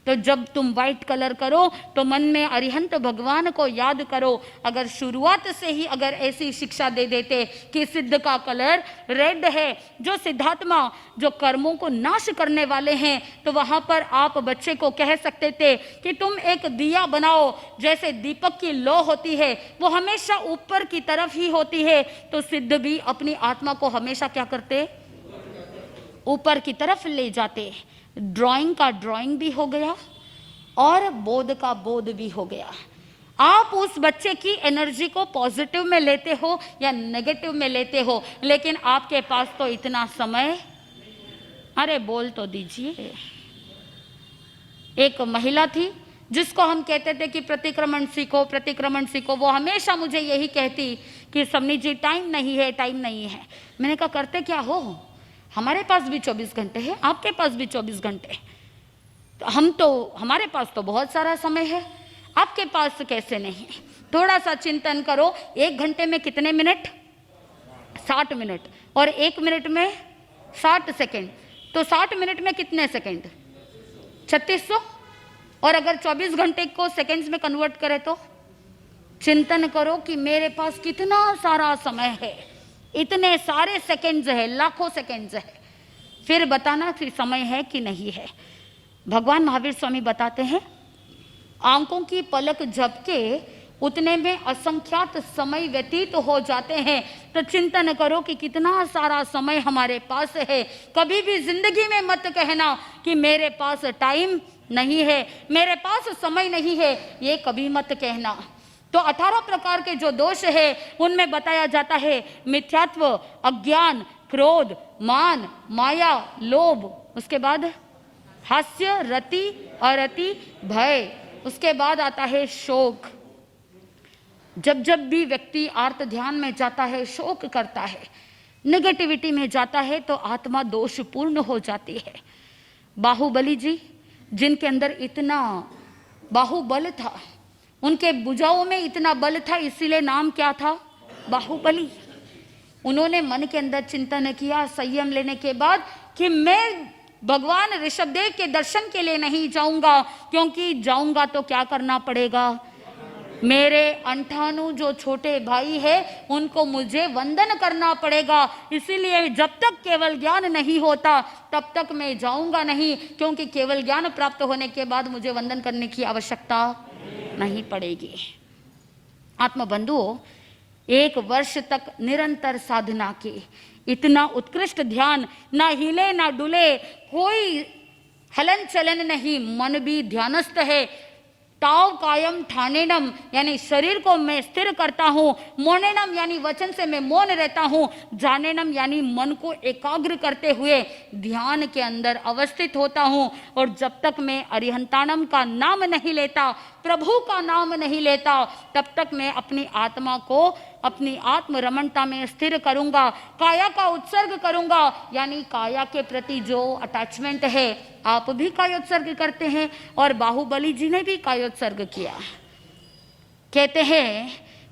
तो जब तुम व्हाइट कलर करो तो मन में अरिहंत भगवान को याद करो। अगर शुरुआत से ही अगर ऐसी शिक्षा दे देते कि सिद्ध का कलर रेड है, जो सिद्धात्मा, जो कर्मों को नाश करने वाले हैं, तो वहां पर आप बच्चे को कह सकते थे कि तुम एक दिया बनाओ, जैसे दीपक की लौ होती है वो हमेशा ऊपर की तरफ ही होती है, तो सिद्ध भी अपनी आत्मा को हमेशा क्या करते, ऊपर की तरफ ले जाते। ड्राइंग का ड्राइंग भी हो गया और बोध का बोध भी हो गया। आप उस बच्चे की एनर्जी को पॉजिटिव में लेते हो या नेगेटिव में लेते हो, लेकिन आपके पास तो इतना समय, अरे बोल तो दीजिए। एक महिला थी जिसको हम कहते थे कि प्रतिक्रमण सीखो, प्रतिक्रमण सीखो। वो हमेशा मुझे यही कहती कि समनी जी टाइम नहीं है, टाइम नहीं है। मैंने कहा करते क्या हो, हमारे पास भी 24 घंटे है, आपके पास भी 24 घंटे है, तो हमारे पास तो बहुत सारा समय है, आपके पास कैसे नहीं है। थोड़ा सा चिंतन करो, 1 घंटे में कितने मिनट, 60 मिनट, और 1 मिनट में 60 सेकेंड, तो 60 मिनट में कितने सेकेंड, 3600। और अगर 24 घंटे को सेकेंड्स में कन्वर्ट करें तो चिंतन करो कि मेरे पास कितना सारा समय है, इतने सारे सेकंड्स है, लाखों सेकंड्स है, फिर बताना कि समय है कि नहीं है। भगवान महावीर स्वामी बताते हैं, आंखों की पलक झपके उतने में असंख्यात समय व्यतीत हो जाते हैं। तो चिंतन करो कि कितना सारा समय हमारे पास है। कभी भी जिंदगी में मत कहना कि मेरे पास टाइम नहीं है, मेरे पास समय नहीं है, ये कभी मत कहना। तो 18 प्रकार के जो दोष है उनमें बताया जाता है मिथ्यात्व, अज्ञान, क्रोध, मान, माया, लोभ, उसके बाद हास्य, रति, अरति, भय, उसके बाद आता है शोक। जब जब भी व्यक्ति आर्त ध्यान में जाता है, शोक करता है, नेगेटिविटी में जाता है, तो आत्मा दोषपूर्ण हो जाती है। बाहुबली जी, जिनके अंदर इतना बाहुबल था, उनके भुजाओं में इतना बल था, इसीलिए नाम क्या था, बाहुबली। उन्होंने मन के अंदर चिंतन किया संयम लेने के बाद कि मैं भगवान ऋषभदेव के दर्शन के लिए नहीं जाऊंगा, क्योंकि जाऊंगा तो क्या करना पड़ेगा, मेरे 98 जो छोटे भाई है उनको मुझे वंदन करना पड़ेगा। इसीलिए जब तक केवल ज्ञान नहीं होता तब तक मैं जाऊंगा नहीं, क्योंकि केवल ज्ञान प्राप्त होने के बाद मुझे वंदन करने की आवश्यकता नहीं पड़ेगी। आत्मबंधुओं, 1 वर्ष तक निरंतर साधना की, इतना उत्कृष्ट ध्यान, ना हिले ना डुले, कोई हलन चलन नहीं, मन भी ध्यानस्थ है। ताव कायम ठानेनम, यानी शरीर को मैं स्थिर करता हूँ, मौनेनम यानी वचन से मैं मौन रहता हूँ, जानेनम यानी मन को एकाग्र करते हुए ध्यान के अंदर अवस्थित होता हूँ। और जब तक मैं अरिहंतानम का नाम नहीं लेता, प्रभु का नाम नहीं लेता, तब तक मैं अपनी आत्मा को अपनी आत्म रमणता में स्थिर करूंगा, काया का उत्सर्ग करूंगा, यानी काया के प्रति जो अटैचमेंट है, आप भी कायोत्सर्ग करते हैं और बाहुबली जी ने भी कायोत्सर्ग किया। कहते हैं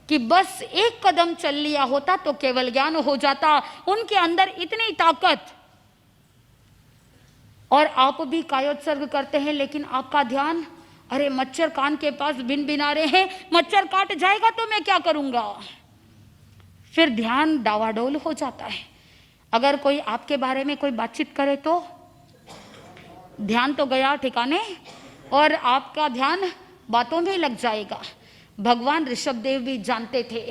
कि बस 1 कदम चल लिया होता तो केवल ज्ञान हो जाता। उनके अंदर इतनी ताकत, और आप भी कायोत्सर्ग करते हैं, लेकिन आपका ध्यान, अरे मच्छर कान के पास बिन बिना रहे हैं, मच्छर काट जाएगा तो मैं क्या करूंगा, फिर ध्यान डावाडोल हो जाता है। अगर कोई आपके बारे में कोई बातचीत करे तो ध्यान तो गया ठिकाने और आपका ध्यान बातों में लग जाएगा। भगवान ऋषभदेव भी जानते थे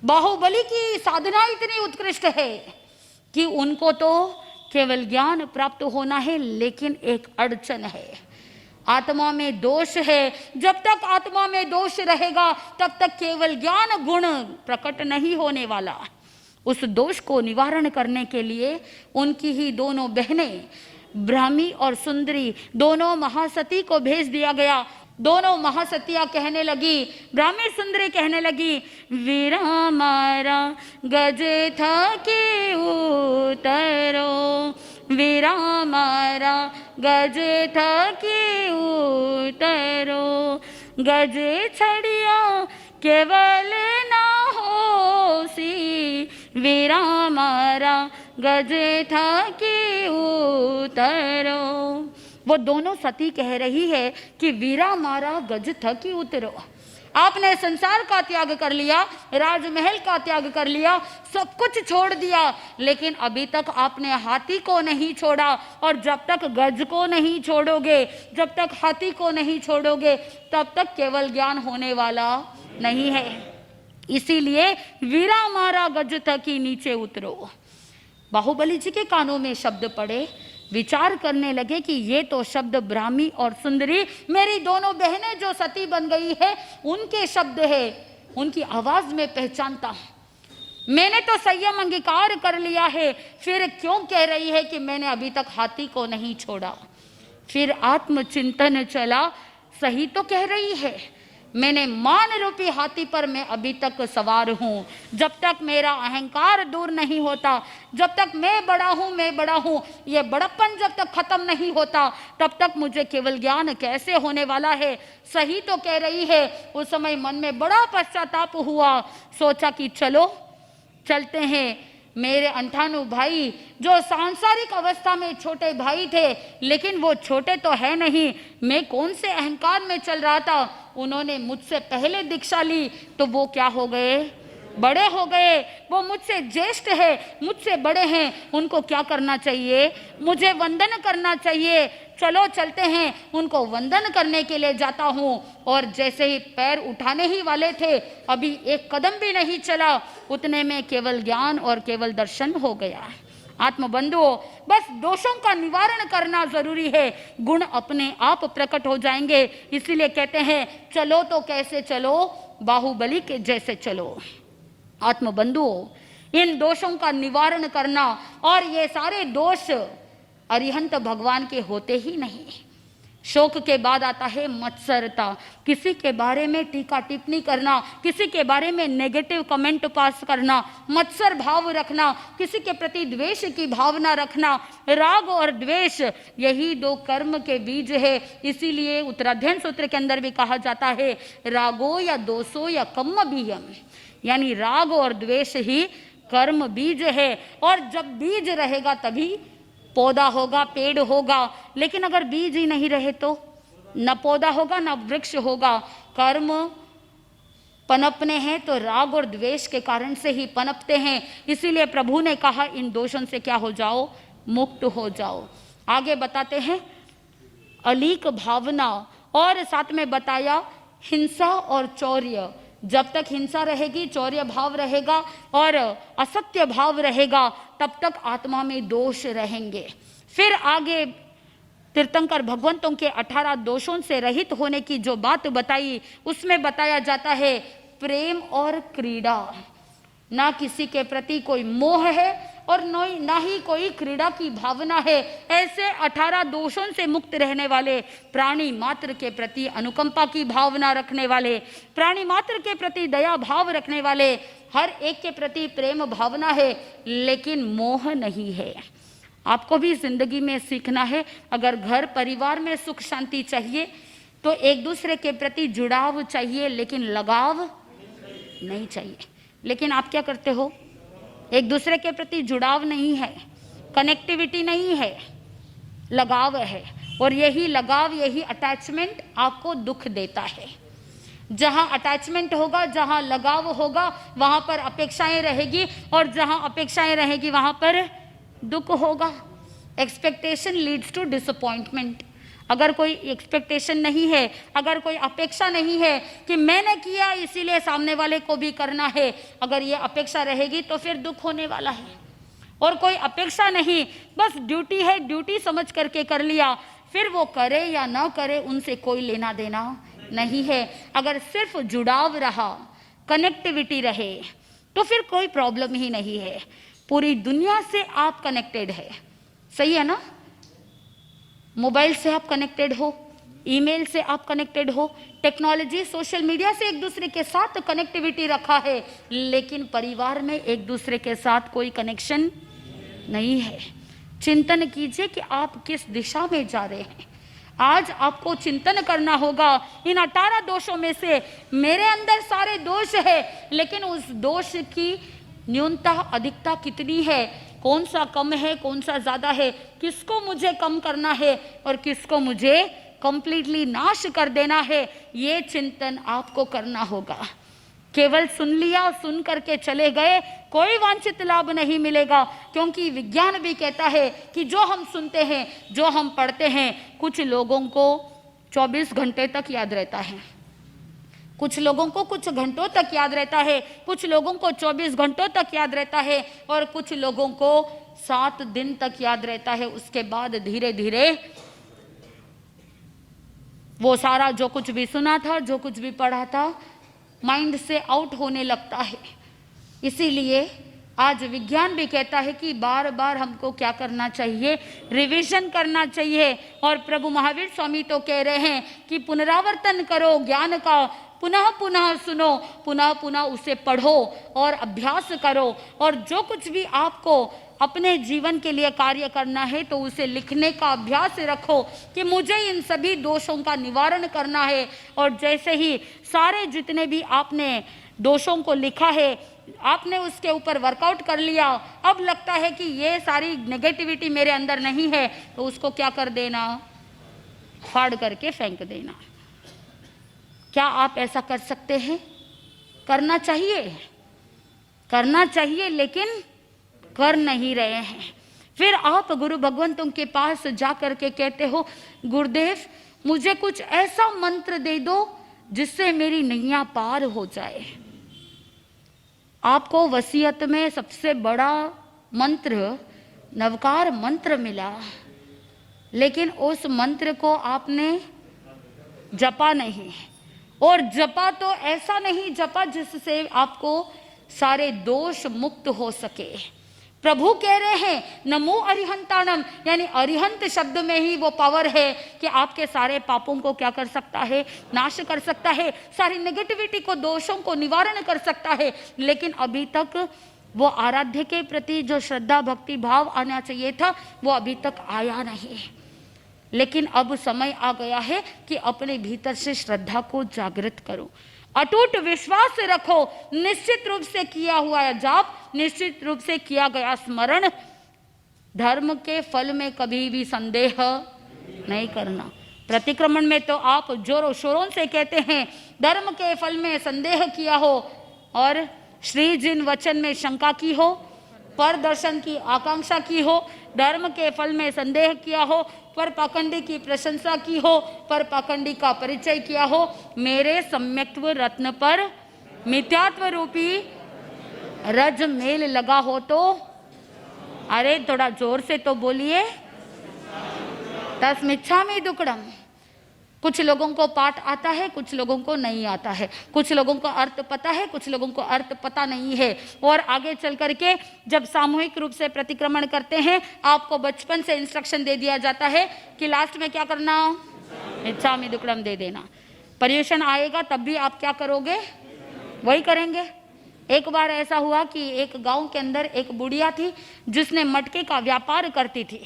बाहुबली की साधना इतनी उत्कृष्ट है कि उनको तो केवल ज्ञान प्राप्त होना है, लेकिन एक अड़चन है, आत्मा में दोष है। जब तक आत्मा में दोष रहेगा तब तक केवल ज्ञान गुण प्रकट नहीं होने वाला। उस दोष को निवारण करने के लिए उनकी ही दोनों बहनें ब्राह्मी और सुंदरी दोनों महासती को भेज दिया गया। दोनों महासतियां कहने लगी, ब्राह्मी सुंदरी कहने लगी, वीरा मारा गज था कि उतरो, वीरा मारा गज था कि उतरो, गज छड़िया केवल ना होसी, वीरा मारा गज था कि उतरो। वो दोनों सती कह रही है कि वीरा मारा गज था कि उतरो। आपने संसार का त्याग कर लिया, राजमहल का त्याग कर लिया, सब कुछ छोड़ दिया, लेकिन अभी तक आपने हाथी को नहीं छोड़ा। और जब तक गज को नहीं छोड़ोगे, जब तक हाथी को नहीं छोड़ोगे, तब तक केवल ज्ञान होने वाला नहीं है। इसीलिए वीरा मारा गज था कि नीचे उतरो। बाहुबली जी के कानों में शब्द पड़े, विचार करने लगे कि ये तो शब्द ब्राह्मी और सुंदरी, मेरी दोनों बहनें जो सती बन गई है, उनके शब्द है। उनकी आवाज में पहचानता हूं। मैंने तो संयम अंगीकार कर लिया है, फिर क्यों कह रही है कि मैंने अभी तक हाथी को नहीं छोड़ा। फिर आत्मचिंतन चला, सही तो कह रही है, मैंने मान रूपी हाथी पर मैं अभी तक सवार हूं। जब तक मेरा अहंकार दूर नहीं होता, जब तक मैं बड़ा हूं, ये बड़प्पन जब तक खत्म नहीं होता, तब तक मुझे केवल ज्ञान कैसे होने वाला है। सही तो कह रही है। उस समय मन में बड़ा पश्चाताप हुआ, सोचा कि चलो चलते हैं। मेरे अंठानु भाई जो सांसारिक अवस्था में छोटे भाई थे, लेकिन वो छोटे तो है नहीं, मैं कौन से अहंकार में चल रहा था। उन्होंने मुझसे पहले दीक्षा ली तो वो क्या हो गए, बड़े हो गए। वो मुझसे ज्येष्ठ है, मुझसे बड़े हैं, उनको क्या करना चाहिए, मुझे वंदन करना चाहिए। चलो चलते हैं, उनको वंदन करने के लिए जाता हूँ। और जैसे ही पैर उठाने ही वाले थे, अभी एक कदम भी नहीं चला, उतने में केवल ज्ञान और केवल दर्शन हो गया। आत्मबंधुओं, बस दोषों का निवारण करना जरूरी है, गुण अपने आप प्रकट हो जाएंगे। इसीलिए कहते हैं चलो तो कैसे चलो, बाहुबली के जैसे चलो। आत्मबंधुओं, इन दोषों का निवारण करना, और ये सारे दोष अरिहंत भगवान के होते ही नहीं। शोक के बाद आता है मत्सरता, किसी के बारे में टीका टिप्पणी करना, किसी के बारे में नेगेटिव कमेंट पास करना, मत्सर भाव रखना, किसी के प्रति द्वेष की भावना रखना। राग और द्वेष यही दो कर्म के बीज है। इसीलिए उत्तराध्ययन सूत्र के अंदर भी कहा जाता है रागो या दोषो या कम्म बीयम, यानी राग और द्वेष ही कर्म बीज है। और जब बीज रहेगा तभी पौधा होगा, पेड़ होगा। लेकिन अगर बीज ही नहीं रहे तो न पौधा होगा न वृक्ष होगा। कर्म पनपने हैं तो राग और द्वेष के कारण से ही पनपते हैं। इसीलिए प्रभु ने कहा इन दोषों से क्या हो जाओ, मुक्त हो जाओ। आगे बताते हैं अलीक भावना, और साथ में बताया हिंसा और चौर्य। जब तक हिंसा रहेगी, चौर्य भाव रहेगा और असत्य भाव रहेगा, तब तक आत्मा में दोष रहेंगे। फिर आगे तीर्थंकर भगवंतों के 18 दोषों से रहित होने की जो बात बताई, उसमें बताया जाता है प्रेम और क्रीड़ा। ना किसी के प्रति कोई मोह है और ना ही कोई क्रीड़ा की भावना है। ऐसे 18 दोषों से मुक्त रहने वाले, प्राणी मात्र के प्रति अनुकंपा की भावना रखने वाले, प्राणी मात्र के प्रति दया भाव रखने वाले, हर एक के प्रति प्रेम भावना है, लेकिन मोह नहीं है। आपको भी जिंदगी में सीखना है, अगर घर परिवार में सुख शांति चाहिए तो एक दूसरे के प्रति जुड़ाव चाहिए, लेकिन लगाव नहीं चाहिए। लेकिन आप क्या करते हो, एक दूसरे के प्रति जुड़ाव नहीं है, कनेक्टिविटी नहीं है, लगाव है। और यही लगाव, यही अटैचमेंट आपको दुख देता है। जहां अटैचमेंट होगा, जहां लगाव होगा, वहां पर अपेक्षाएं रहेगी, और जहां अपेक्षाएं रहेगी वहां पर दुख होगा। Expectation leads to disappointment. अगर कोई एक्सपेक्टेशन नहीं है, अगर कोई अपेक्षा नहीं है कि मैंने किया इसीलिए सामने वाले को भी करना है, अगर ये अपेक्षा रहेगी तो फिर दुख होने वाला है। और कोई अपेक्षा नहीं, बस ड्यूटी है, ड्यूटी समझ करके कर लिया। फिर वो करे या ना करे उनसे कोई लेना देना नहीं है। अगर सिर्फ जुड़ाव रहा, कनेक्टिविटी रहे, तो फिर कोई प्रॉब्लम ही नहीं है। पूरी दुनिया से आप कनेक्टेड है, सही है ना? मोबाइल से आप कनेक्टेड हो, ईमेल से आप कनेक्टेड हो, टेक्नोलॉजी सोशल मीडिया से एक दूसरे के साथ कनेक्टिविटी रखा है, लेकिन परिवार में एक दूसरे के साथ कोई कनेक्शन नहीं है। चिंतन कीजिए कि आप किस दिशा में जा रहे हैं। आज आपको चिंतन करना होगा। इन 18 दोषों में से मेरे अंदर सारे दोष है, लेकिन उस दोष की न्यूनता अधिकता कितनी है, कौन सा कम है, कौन सा ज्यादा है, किसको मुझे कम करना है और किसको मुझे कंप्लीटली नाश कर देना है, ये चिंतन आपको करना होगा। केवल सुन लिया, सुन करके चले गए, कोई वांछित लाभ नहीं मिलेगा, क्योंकि विज्ञान भी कहता है कि जो हम सुनते हैं, जो हम पढ़ते हैं, कुछ लोगों को 24 घंटे तक याद रहता है, कुछ लोगों को कुछ घंटों तक याद रहता है, कुछ लोगों को 24 घंटों तक याद रहता है और कुछ लोगों को 7 दिन तक याद रहता है। उसके बाद धीरे धीरे वो सारा जो कुछ भी सुना था, जो कुछ भी पढ़ा था, माइंड से आउट होने लगता है। इसीलिए आज विज्ञान भी कहता है कि बार बार हमको क्या करना चाहिए, रिवीजन करना चाहिए। और प्रभु महावीर स्वामी तो कह रहे हैं कि पुनरावर्तन करो ज्ञान का, पुनः पुनः सुनो, पुनः पुनः उसे पढ़ो और अभ्यास करो। और जो कुछ भी आपको अपने जीवन के लिए कार्य करना है तो उसे लिखने का अभ्यास रखो कि मुझे इन सभी दोषों का निवारण करना है। और जैसे ही सारे जितने भी आपने दोषों को लिखा है, आपने उसके ऊपर वर्कआउट कर लिया, अब लगता है कि ये सारी नेगेटिविटी मेरे अंदर नहीं है, तो उसको क्या कर देना, फाड़ करके फेंक देना। क्या आप ऐसा कर सकते हैं? करना चाहिए, करना चाहिए, लेकिन कर नहीं रहे हैं। फिर आप गुरु भगवंतों के पास जा करके कहते हो, गुरुदेव मुझे कुछ ऐसा मंत्र दे दो जिससे मेरी नैया पार हो जाए। आपको वसीयत में सबसे बड़ा मंत्र नवकार मंत्र मिला, लेकिन उस मंत्र को आपने जपा नहीं। और जपा तो ऐसा नहीं जपा जिससे आपको सारे दोष मुक्त हो सके। प्रभु कह रहे हैं नमो अरिहंताणम, यानी अरिहंत शब्द में ही वो पावर है कि आपके सारे पापों को क्या कर सकता है, नाश कर सकता है, सारी नेगेटिविटी को, दोषों को निवारण कर सकता है। लेकिन अभी तक वो आराध्य के प्रति जो श्रद्धा भक्ति भाव आना चाहिए था, वो अभी तक आया नहीं। लेकिन अब समय आ गया है कि अपने भीतर से श्रद्धा को जागृत करो, अटूट विश्वास रखो, निश्चित रूप से किया हुआ जाप, निश्चित रूप से किया गया स्मरण, धर्म के फल में कभी भी संदेह नहीं करना। प्रतिक्रमण में तो आप जोरों शोरों से कहते हैं धर्म के फल में संदेह किया हो, और श्री जिन वचन में शंका की हो, पर दर्शन की आकांक्षा की हो, धर्म के फल में संदेह किया हो, पर पाखंडी की प्रशंसा की हो, पर पाखंडी का परिचय किया हो, मेरे सम्यक्त्व रत्न पर मिथ्यात्व रूपी रज मेल लगा हो तो, अरे थोड़ा जोर से तो बोलिए, तस्मिच्छामि दुक्कडम। कुछ लोगों को पाठ आता है, कुछ लोगों को नहीं आता है, कुछ लोगों को अर्थ पता है, कुछ लोगों को अर्थ पता नहीं है। और आगे चल करके जब सामूहिक रूप से प्रतिक्रमण करते हैं, आपको बचपन से इंस्ट्रक्शन दे दिया जाता है कि लास्ट में क्या करना, इच्छामि दुक्कडम दे देना। पर्युषण आएगा तब भी आप क्या करोगे, वही करेंगे। एक बार ऐसा हुआ कि एक गांव के अंदर एक बुढ़िया थी जिसने मटके का व्यापार करती थी।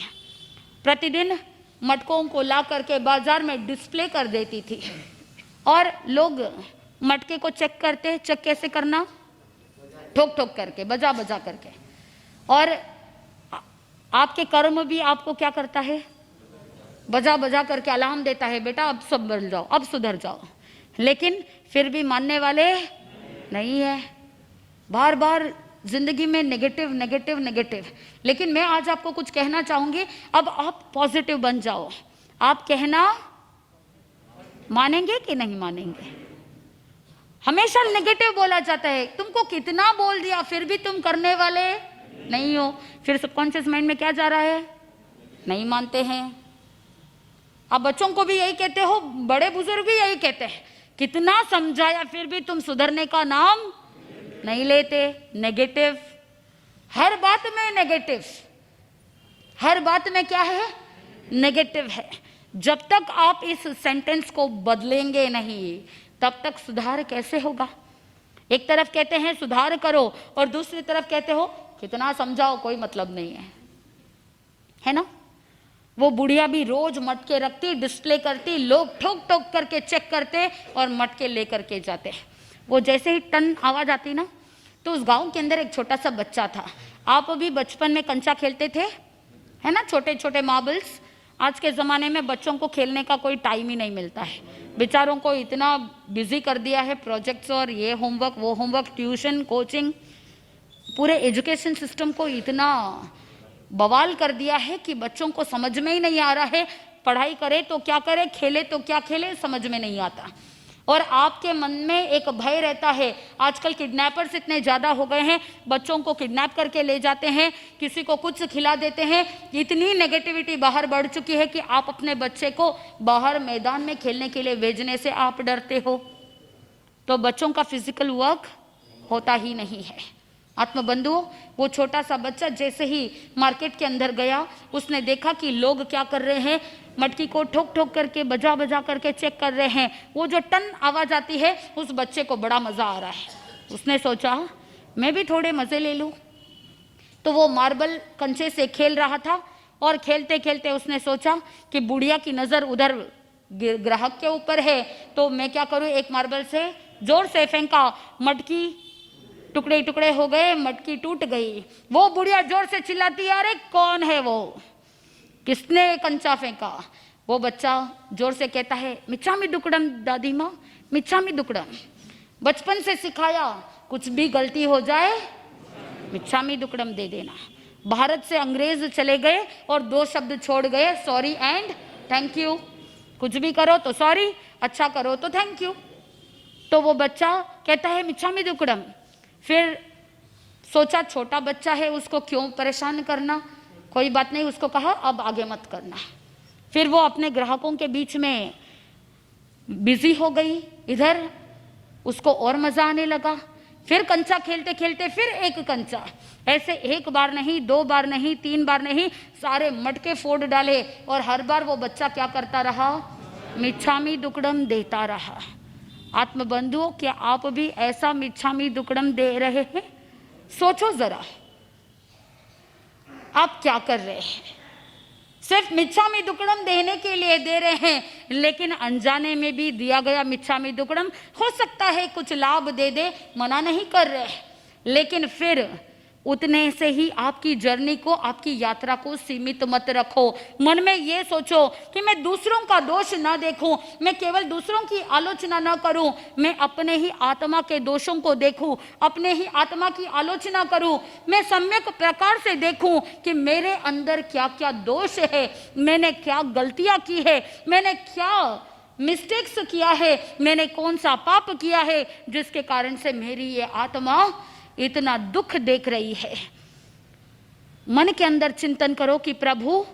प्रतिदिन मटकों को ला करके बाजार में डिस्प्ले कर देती थी और लोग मटके को चेक करते। चेक कैसे करना, ठोक ठोक करके, बजा बजा करके। और आपके कर्म भी आपको क्या करता है, बजा बजा करके अलार्म देता है, बेटा अब सब बदल जाओ, अब सुधर जाओ। लेकिन फिर भी मानने वाले नहीं है, बार बार जिंदगी में नेगेटिव नेगेटिव नेगेटिव। लेकिन मैं आज आपको कुछ कहना चाहूंगी, अब आप पॉजिटिव बन जाओ। आप कहना मानेंगे कि नहीं मानेंगे? हमेशा नेगेटिव बोला जाता है, तुमको कितना बोल दिया फिर भी तुम करने वाले नहीं हो, फिर सबकॉन्शियस माइंड में क्या जा रहा है, नहीं मानते हैं। आप बच्चों को भी यही कहते हो, बड़े बुजुर्ग भी यही कहते हैं, कितना समझाया फिर भी तुम सुधरने का नाम नहीं लेते। नेगेटिव, हर बात में नेगेटिव, हर बात में क्या है, नेगेटिव है। जब तक आप इस सेंटेंस को बदलेंगे नहीं तब तक सुधार कैसे होगा। एक तरफ कहते हैं सुधार करो और दूसरी तरफ कहते हो कितना समझाओ कोई मतलब नहीं है ना। वो बुढ़िया भी रोज मटके रखती, डिस्प्ले करती, लोग ठोक ठोक करके चेक करते और मटके लेकर के जाते। वो जैसे ही टन आवाज आती ना, तो उस गांव के अंदर एक छोटा सा बच्चा था। आप भी बचपन में कंचा खेलते थे, है ना, छोटे छोटे मार्बल्स। आज के ज़माने में बच्चों को खेलने का कोई टाइम ही नहीं मिलता है, बेचारों को इतना बिजी कर दिया है प्रोजेक्ट्स और ये होमवर्क वो होमवर्क, ट्यूशन, कोचिंग, पूरे एजुकेशन सिस्टम को इतना बवाल कर दिया है कि बच्चों को समझ में ही नहीं आ रहा है, पढ़ाई करे तो क्या करे, खेले तो क्या खेले, समझ में नहीं आता। और आपके मन में एक भय रहता है। आजकल किडनैपर्स इतने ज़्यादा हो गए हैं, बच्चों को किडनैप करके ले जाते हैं, किसी को कुछ खिला देते हैं। इतनी नेगेटिविटी बाहर बढ़ चुकी है कि आप अपने बच्चे को बाहर मैदान में खेलने के लिए भेजने से आप डरते हो, तो बच्चों का फिजिकल वर्क होता ही नहीं है। आत्मबंधुओं, वो छोटा सा बच्चा जैसे ही मार्केट के अंदर गया, उसने देखा कि लोग क्या कर रहे हैं, मटकी को ठोक ठोक करके, बजा बजा करके चेक कर रहे हैं। वो जो टन आवाज आती है, उस बच्चे को बड़ा मजा आ रहा है। उसने सोचा मैं भी थोड़े मजे ले लूं। तो वो मार्बल कंचे से खेल रहा था और खेलते खेलते उसने सोचा कि बुढ़िया की नजर उधर ग्राहक के ऊपर है, तो मैं क्या करूं, एक मार्बल से जोर से फेंका, मटकी टुकड़े टुकड़े हो गए, मटकी टूट गई। वो बुढ़िया जोर से चिल्लाती, अरे कौन है वो, किसने कंचा फेंका। वो बच्चा जोर से कहता है, मिच्छामी दुक्कड़म दादी माँ, मिच्छामी दुक्कड़म। बचपन से सिखाया, कुछ भी गलती हो जाए मिच्छामी दुक्कड़म दे देना। भारत से अंग्रेज चले गए और दो शब्द छोड़ गए, सॉरी एंड थैंक यू। कुछ भी करो तो सॉरी, अच्छा करो तो थैंक यू। तो वो बच्चा कहता है मिच्छामी दुक्कड़म। फिर सोचा छोटा बच्चा है, उसको क्यों परेशान करना, कोई बात नहीं, उसको कहा अब आगे मत करना। फिर वो अपने ग्राहकों के बीच में बिजी हो गई, इधर उसको और मजा आने लगा। फिर कंचा खेलते खेलते फिर एक कंचा, ऐसे एक बार नहीं, दो बार नहीं, तीन बार नहीं, सारे मटके फोड़ डाले और हर बार वो बच्चा क्या करता रहा, मिच्छामी दुक्कड़म देता रहा। आत्मबंधुओं, क्या आप भी ऐसा मिच्छामी दुक्कड़म दे रहे हैं? सोचो जरा, आप क्या कर रहे हैं। सिर्फ मिच्छामी दुक्कड़म देने के लिए दे रहे हैं, लेकिन अनजाने में भी दिया गया मिच्छामी दुक्कड़म हो सकता है कुछ लाभ दे दे, मना नहीं कर रहे, लेकिन फिर उतने से ही आपकी जर्नी को, आपकी यात्रा को सीमित मत रखो। मन में ये सोचो कि मैं दूसरों का दोष ना देखूं, मैं केवल दूसरों की आलोचना ना करूं, मैं अपने ही आत्मा के दोषों को देखूं, अपने ही आत्मा की आलोचना करूं। मैं सम्यक प्रकार से देखूं कि मेरे अंदर क्या क्या दोष है, मैंने क्या गलतियां की है, मैंने क्या मिस्टेक्स किया है, मैंने कौन सा पाप किया है जिसके कारण से मेरी ये आत्मा इतना दुख देख रही है। मन के अंदर चिंतन करो कि प्रभु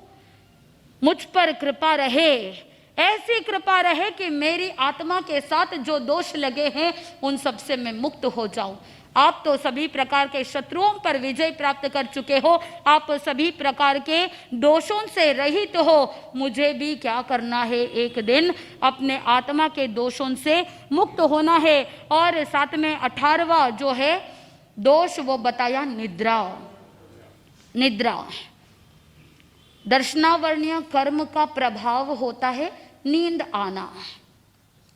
मुझ पर कृपा रहे, ऐसी कृपा रहे कि मेरी आत्मा के साथ जो दोष लगे हैं उन सब से मैं मुक्त हो जाऊं। आप तो सभी प्रकार के शत्रुओं पर विजय प्राप्त कर चुके हो, आप सभी प्रकार के दोषों से रहित हो। मुझे भी क्या करना है, एक दिन अपने आत्मा के दोषों से मुक्त होना है। और साथ में 18वां जो है दोष वो बताया, निद्रा। निद्रा दर्शनावर्णीय कर्म का प्रभाव होता है नींद आना।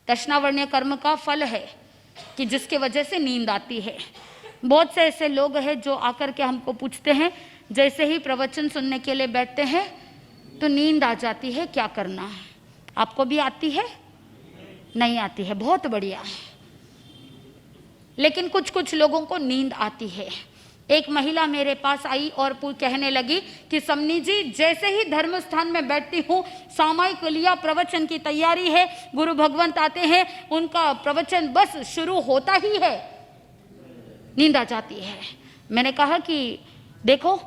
दर्शनावर्णीय कर्म का फल है कि जिसके वजह से नींद आती है। बहुत से ऐसे लोग हैं जो आकर के हमको पूछते हैं, जैसे ही प्रवचन सुनने के लिए बैठते हैं तो नींद आ जाती है, क्या करना है। आपको भी आती है? नहीं आती है, बहुत बढ़िया। लेकिन कुछ कुछ लोगों को नींद आती है। एक महिला मेरे पास आई और कहने लगी कि समनी जी, जैसे ही धर्म स्थान में बैठती हूँ, सामायिक लिया प्रवचन की तैयारी है, गुरु भगवंत आते हैं, उनका प्रवचन बस शुरू होता ही है, नींद आ जाती है। मैंने कहा कि देखो,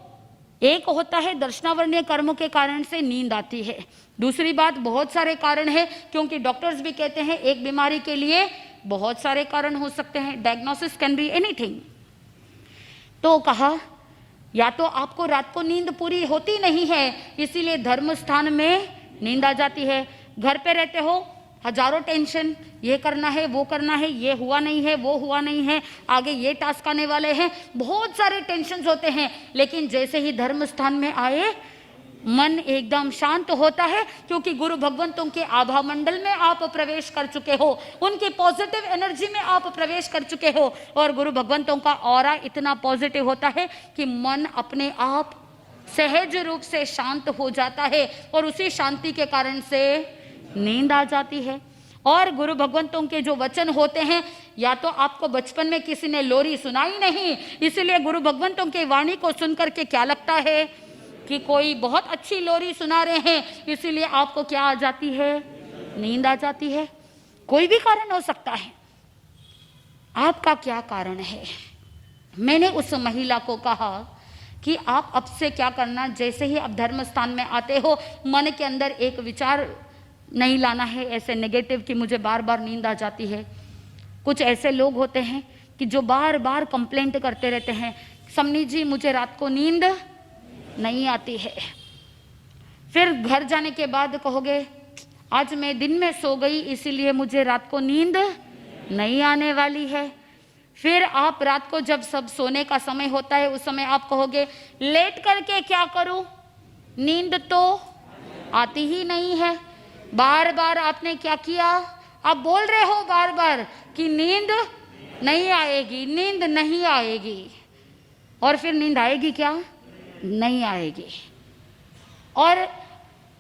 एक होता है दर्शनावरणीय कर्मों के कारण से नींद आती है, दूसरी बात बहुत सारे कारण है, क्योंकि डॉक्टर्स भी कहते हैं एक बीमारी के लिए बहुत सारे कारण हो सकते हैं, डायग्नोसिस कैन बी एनीथिंग। तो कहा या तो आपको रात को नींद पूरी होती नहीं है, इसीलिए धर्म स्थान में नींद आ जाती है। घर पे रहते हो, हजारों टेंशन, ये करना है, वो करना है, ये हुआ नहीं है, वो हुआ नहीं है, आगे ये टास्क आने वाले हैं, बहुत सारे टेंशन होते हैं, लेकिन जैसे ही धर्म स्थान में आए मन एकदम शांत होता है, क्योंकि गुरु भगवंतों के आभा मंडल में आप प्रवेश कर चुके हो, उनकी पॉजिटिव एनर्जी में आप प्रवेश कर चुके हो, और गुरु भगवंतों का ऑरा इतना पॉजिटिव होता है कि मन अपने आप सहज रूप से शांत हो जाता है, और उसी शांति के कारण से नींद आ जाती है। और गुरु भगवंतों के जो वचन होते हैं, या तो आपको बचपन में किसी ने लोरी सुनाई नहीं, इसलिए गुरु भगवंतों की वाणी को सुनकर के क्या लगता है कि कोई बहुत अच्छी लोरी सुना रहे हैं, इसीलिए आपको क्या आ जाती है, नींद आ जाती है। कोई भी कारण हो सकता है, आपका क्या कारण है। मैंने उस महिला को कहा कि आप अब से क्या करना, जैसे ही आप धर्म स्थान में आते हो, मन के अंदर एक विचार नहीं लाना है ऐसे नेगेटिव कि मुझे बार बार नींद आ जाती है। कुछ ऐसे लोग होते हैं कि जो बार बार कंप्लेंट करते रहते हैं, समनी जी मुझे रात को नींद नहीं आती है। फिर घर जाने के बाद कहोगे आज मैं दिन में सो गई, इसीलिए मुझे रात को नींद नहीं आने वाली है। फिर आप रात को जब सब सोने का समय होता है, उस समय आप कहोगे लेट करके क्या करूं, नींद तो आती ही नहीं है। बार बार आपने क्या किया, आप बोल रहे हो बार बार कि नींद नहीं आएगी, नींद नहीं आएगी, और फिर नींद आएगी क्या, नहीं आएगी। और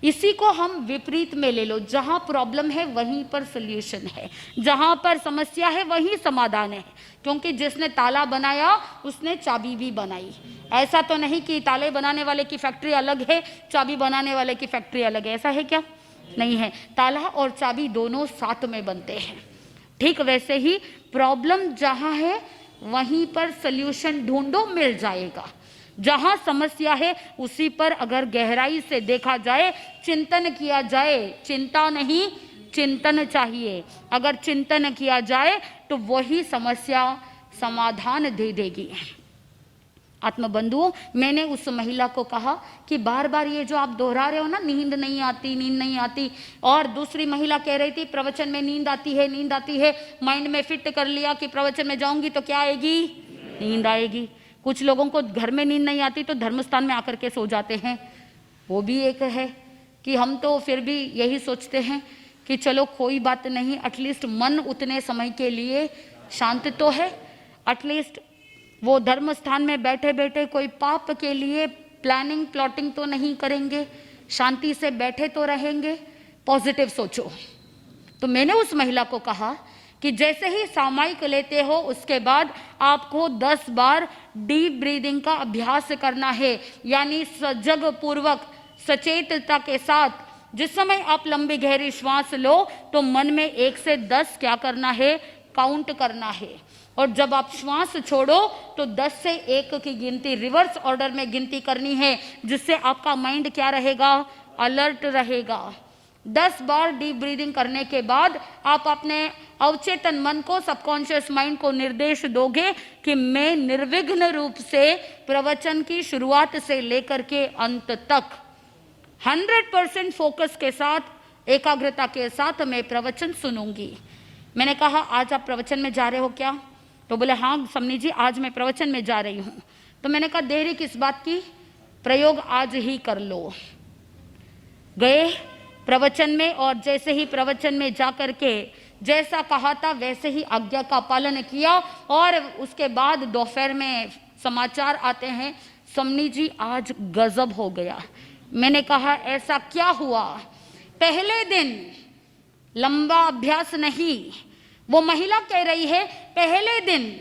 इसी को हम विपरीत में ले लो, जहां प्रॉब्लम है वहीं पर सॉल्यूशन है, जहां पर समस्या है वहीं समाधान है, क्योंकि जिसने ताला बनाया उसने चाबी भी बनाई। ऐसा तो नहीं कि ताले बनाने वाले की फैक्ट्री अलग है, चाबी बनाने वाले की फैक्ट्री अलग है, ऐसा है क्या, नहीं है। ताला और चाबी दोनों साथ में बनते हैं। ठीक वैसे ही प्रॉब्लम जहां है वहीं पर सॉल्यूशन ढूंढो, मिल जाएगा। जहां समस्या है उसी पर अगर गहराई से देखा जाए, चिंतन किया जाए, चिंता नहीं चिंतन चाहिए, अगर चिंतन किया जाए तो वही समस्या समाधान दे देगी। आत्मबंधुओं, मैंने उस महिला को कहा कि बार बार ये जो आप दोहरा रहे हो ना, नींद नहीं आती, नींद नहीं आती, और दूसरी महिला कह रही थी प्रवचन में नींद आती है, नींद आती है, माइंड में फिट कर लिया कि प्रवचन में जाऊंगी तो क्या आएगी, नींद आएगी। कुछ लोगों को घर में नींद नहीं आती तो धर्मस्थान में आकर के सो जाते हैं, वो भी एक है कि हम तो फिर भी यही सोचते हैं कि चलो कोई बात नहीं, एटलीस्ट मन उतने समय के लिए शांत तो है, एटलीस्ट वो धर्म स्थान में बैठे बैठे कोई पाप के लिए प्लानिंग प्लॉटिंग तो नहीं करेंगे, शांति से बैठे तो रहेंगे, पॉजिटिव सोचो। तो मैंने उस महिला को कहा कि जैसे ही सामायिक लेते हो उसके बाद आपको 10 बार डीप ब्रीदिंग का अभ्यास करना है, यानी सजग पूर्वक सचेतता के साथ जिस समय आप लंबी गहरी श्वास लो तो मन में 1 से 10 क्या करना है, काउंट करना है, और जब आप श्वास छोड़ो तो 10 से 1 की गिनती रिवर्स ऑर्डर में गिनती करनी है, जिससे आपका माइंड क्या रहेगा, अलर्ट रहेगा। 10 बार डीप ब्रीदिंग करने के बाद आप अपने अवचेतन मन को, सबकॉन्शियस माइंड को निर्देश दोगे कि मैं निर्विघ्न रूप से प्रवचन की शुरुआत से लेकर के अंत तक 100% फोकस के साथ, एकाग्रता के साथ मैं प्रवचन सुनूंगी। मैंने कहा आज आप प्रवचन में जा रहे हो क्या, तो बोले हाँ समनी जी आज मैं प्रवचन में जा रही हूँ। तो मैंने कहा देरी किस बात की, प्रयोग आज ही कर लो। गए प्रवचन में, और जैसे ही प्रवचन में जाकर के जैसा कहा था वैसे ही आज्ञा का पालन किया, और उसके बाद दोपहर में समाचार आते हैं समनी जी आज गजब हो गया। मैंने कहा ऐसा क्या हुआ, पहले दिन लंबा अभ्यास नहीं, वो महिला कह रही है पहले दिन,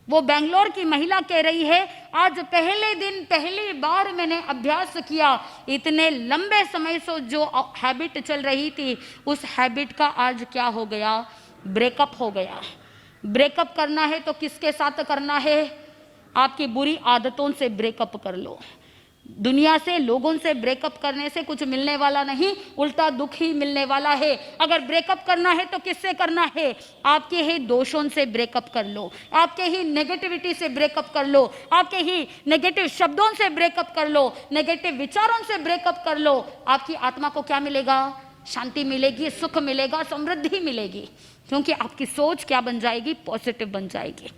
वो बेंगलोर की महिला कह रही है आज पहले दिन पहली बार मैंने अभ्यास किया, इतने लंबे समय से जो हैबिट चल रही थी उस हैबिट का आज क्या हो गया, ब्रेकअप हो गया। ब्रेकअप करना है तो किसके साथ करना है, आपकी बुरी आदतों से ब्रेकअप कर लो। दुनिया से, लोगों से ब्रेकअप करने से कुछ मिलने वाला नहीं, उल्टा दुख ही मिलने वाला है। अगर ब्रेकअप करना है तो किससे करना है? आपके ही दोषों से ब्रेकअप कर लो, आपके ही नेगेटिविटी से ब्रेकअप कर लो, आपके ही नेगेटिव शब्दों से ब्रेकअप कर लो, नेगेटिव विचारों से ब्रेकअप कर लो। आपकी आत्मा को क्या मिलेगा? शांति मिलेगी, सुख मिलेगा, समृद्धि मिलेगी, क्योंकि आपकी सोच क्या बन जाएगी? पॉजिटिव बन जाएगी।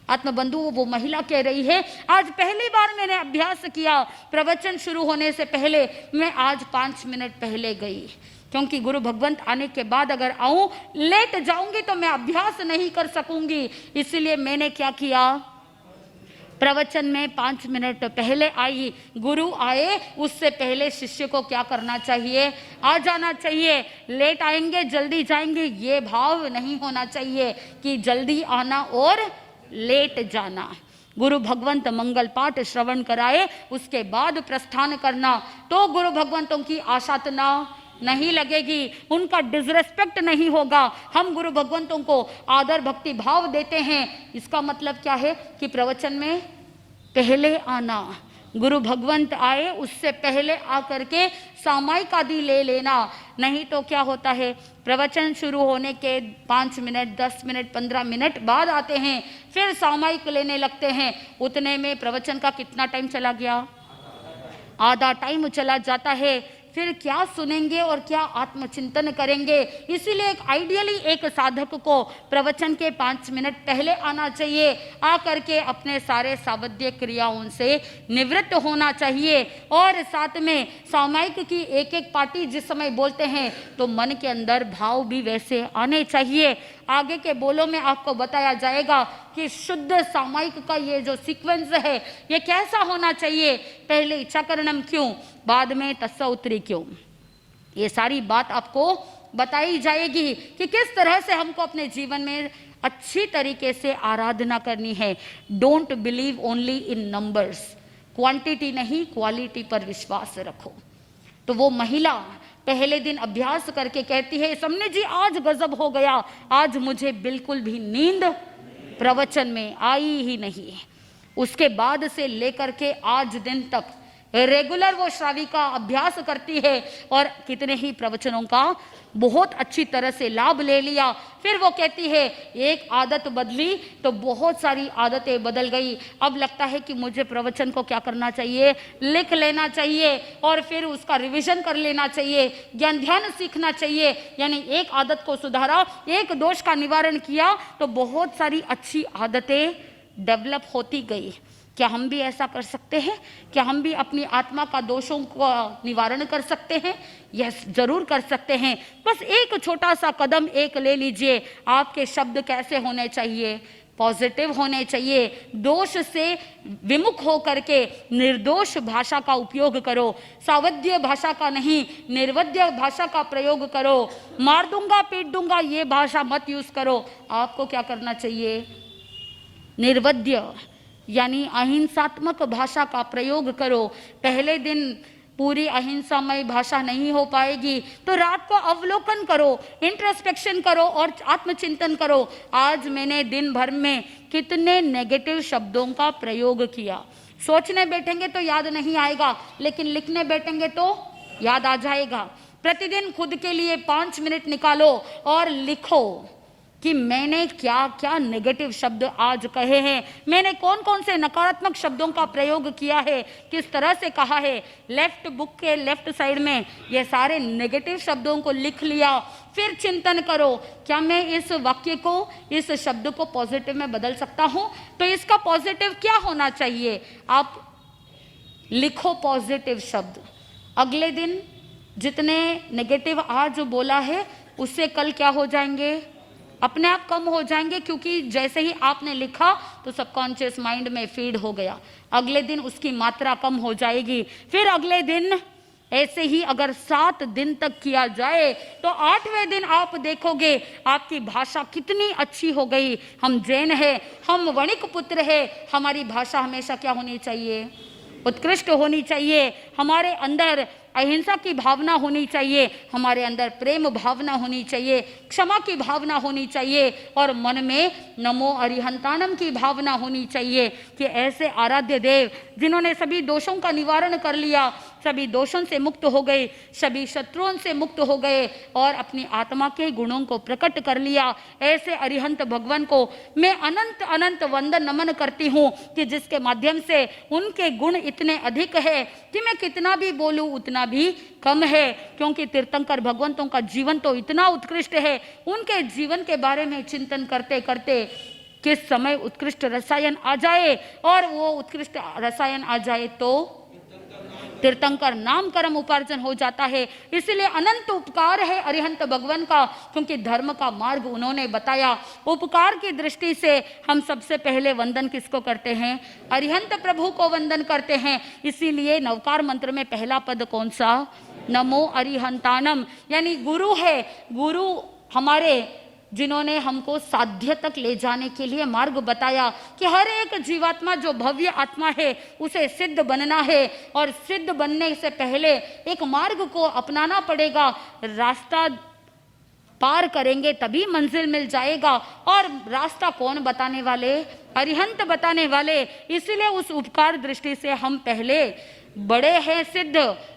आत्मबंधु, वो महिला कह रही है, आज पहली बार मैंने अभ्यास किया, प्रवचन शुरू होने से पहले मैं आज 5 मिनट पहले गई, क्योंकि गुरु भगवंत आने के बाद अगर आऊं, लेट जाऊंगी तो मैं अभ्यास नहीं कर सकूंगी। इसलिए मैंने क्या किया? प्रवचन में 5 मिनट पहले आई। गुरु आए उससे पहले शिष्य को क्या करना चाहिए? आ जाना चाहिए। लेट आएंगे, जल्दी जाएंगे, ये भाव नहीं होना चाहिए कि जल्दी आना और लेट जाना। गुरु भगवंत मंगल पाठ श्रवण कराए, उसके बाद प्रस्थान करना, तो गुरु भगवंतों की आशातना नहीं लगेगी, उनका डिसरेस्पेक्ट नहीं होगा। हम गुरु भगवंतों को आदर भक्ति भाव देते हैं। इसका मतलब क्या है? कि प्रवचन में पहले आना, गुरु भगवंत आए उससे पहले आकर के सामायिक आदि ले लेना। नहीं तो क्या होता है? प्रवचन शुरू होने के 5 मिनट, 10 मिनट, 15 मिनट बाद आते हैं, फिर सामायिक लेने लगते हैं। उतने में प्रवचन का कितना टाइम चला गया? आधा टाइम चला जाता है। फिर क्या सुनेंगे और क्या आत्मचिंतन करेंगे? इसीलिए आइडियली एक साधक को प्रवचन के 5 मिनट पहले आना चाहिए, आकर के अपने सारे सावध्य क्रियाओं से निवृत्त होना चाहिए। और साथ में सामायिक की एक एक पार्टी जिस समय बोलते हैं तो मन के अंदर भाव भी वैसे आने चाहिए। आगे के बोलों में आपको बताया जाएगा कि शुद्ध सामायिक का ये जो सीक्वेंस है ये कैसा होना चाहिए। पहले इच्छाकरणम क्यों, बाद में तस्सा उत्तरी क्यों, ये सारी बात आपको बताई जाएगी कि किस तरह से हमको अपने जीवन में अच्छी तरीके से आराधना करनी है। Don't believe only in numbers, quantity नहीं क्वालिटी पर विश्वास रखो। तो वो महिला पहले दिन अभ्यास करके कहती है, समने जी आज गजब हो गया, आज मुझे बिल्कुल भी नींद प्रवचन में आई ही नहीं। उसके बाद से लेकर के आज दिन तक रेगुलर वो श्राविका अभ्यास करती है और कितने ही प्रवचनों का बहुत अच्छी तरह से लाभ ले लिया। फिर वो कहती है एक आदत बदली तो बहुत सारी आदतें बदल गई। अब लगता है कि मुझे प्रवचन को क्या करना चाहिए? लिख लेना चाहिए और फिर उसका रिवीजन कर लेना चाहिए, ज्ञान ध्यान सीखना चाहिए। यानी एक आदत को सुधारा, एक दोष का निवारण किया तो बहुत सारी अच्छी आदतें डेवलप होती गई। क्या हम भी ऐसा कर सकते हैं? क्या हम भी अपनी आत्मा का दोषों का निवारण कर सकते हैं? यस, जरूर कर सकते हैं। बस एक छोटा सा कदम एक ले लीजिए। आपके शब्द कैसे होने चाहिए? पॉजिटिव होने चाहिए। दोष से विमुख होकर के निर्दोष भाषा का उपयोग करो, सावध्य भाषा का नहीं, निर्वध्य भाषा का प्रयोग करो। मार दूंगा, पीट दूंगा, ये भाषा मत यूज करो। आपको क्या करना चाहिए? निर्वध्य यानी अहिंसात्मक भाषा का प्रयोग करो। पहले दिन पूरी अहिंसामय भाषा नहीं हो पाएगी तो रात को अवलोकन करो, इंट्रोस्पेक्शन करो और आत्मचिंतन करो। आज मैंने दिन भर में कितने नेगेटिव शब्दों का प्रयोग किया। सोचने बैठेंगे तो याद नहीं आएगा, लेकिन लिखने बैठेंगे तो याद आ जाएगा। प्रतिदिन खुद के लिए 5 मिनट निकालो और लिखो कि मैंने क्या क्या नेगेटिव शब्द आज कहे हैं, मैंने कौन कौन से नकारात्मक शब्दों का प्रयोग किया है, किस तरह से कहा है। लेफ्ट बुक के लेफ्ट साइड में ये सारे नेगेटिव शब्दों को लिख लिया। फिर चिंतन करो, क्या मैं इस वाक्य को, इस शब्द को पॉजिटिव में बदल सकता हूं? तो इसका पॉजिटिव क्या होना चाहिए? आप लिखो पॉजिटिव शब्द। अगले दिन जितने नेगेटिव आज बोला है उससे कल क्या हो जाएंगे? अपने आप कम हो जाएंगे, क्योंकि जैसे ही आपने लिखा तो सबकॉन्शियस माइंड में फीड हो गया। अगले दिन उसकी मात्रा कम हो जाएगी। फिर अगले दिन ऐसे ही अगर 7 दिन तक किया जाए तो 8वें दिन आप देखोगे आपकी भाषा कितनी अच्छी हो गई। हम जैन है, हम वणिक पुत्र है, हमारी भाषा हमेशा क्या होनी चाहिए? उत्कृष्ट होनी चाहिए, हमारे अंदर अहिंसा की भावना होनी चाहिए, हमारे अंदर प्रेम भावना होनी चाहिए, क्षमा की भावना होनी चाहिए और मन में नमो अरिहंताणम की भावना होनी चाहिए कि ऐसे आराध्य देव जिन्होंने सभी दोषों का निवारण कर लिया, सभी दोषों से मुक्त हो गए, सभी शत्रुओं से मुक्त हो गए और अपनी आत्मा के गुणों को प्रकट कर लिया, ऐसे अरिहंत भगवान को मैं अनंत अनंत वंदन नमन करती हूँ कि जिसके माध्यम से उनके गुण इतने अधिक है कि मैं कितना भी बोलूँ उतना भी कम है, क्योंकि तीर्थंकर भगवंतों का जीवन तो इतना उत्कृष्ट है। उनके जीवन के बारे में चिंतन करते करते किस समय उत्कृष्ट रसायन आ जाए, और वो उत्कृष्ट रसायन आ जाए तो तीर्थंकर नाम कर्म उपार्जन हो जाता है। इसलिए अनंत उपकार है अरिहंत भगवान का, क्योंकि धर्म का मार्ग उन्होंने बताया। उपकार की दृष्टि से हम सबसे पहले वंदन किसको करते हैं? अरिहंत प्रभु को वंदन करते हैं। इसीलिए नवकार मंत्र में पहला पद कौन सा? नमो अरिहंताणम, यानी गुरु है। गुरु हमारे जिन्होंने हमको साध्य तक ले जाने के लिए मार्ग बताया कि हर एक जीवात्मा जो भव्य आत्मा है उसे सिद्ध बनना है, और सिद्ध बनने से पहले एक मार्ग को अपनाना पड़ेगा। रास्ता पार करेंगे तभी मंजिल मिल जाएगा, और रास्ता कौन बताने वाले? अरिहंत बताने वाले। इसीलिए उस उपकार दृष्टि से हम पहले बड़े हैं सिद्ध,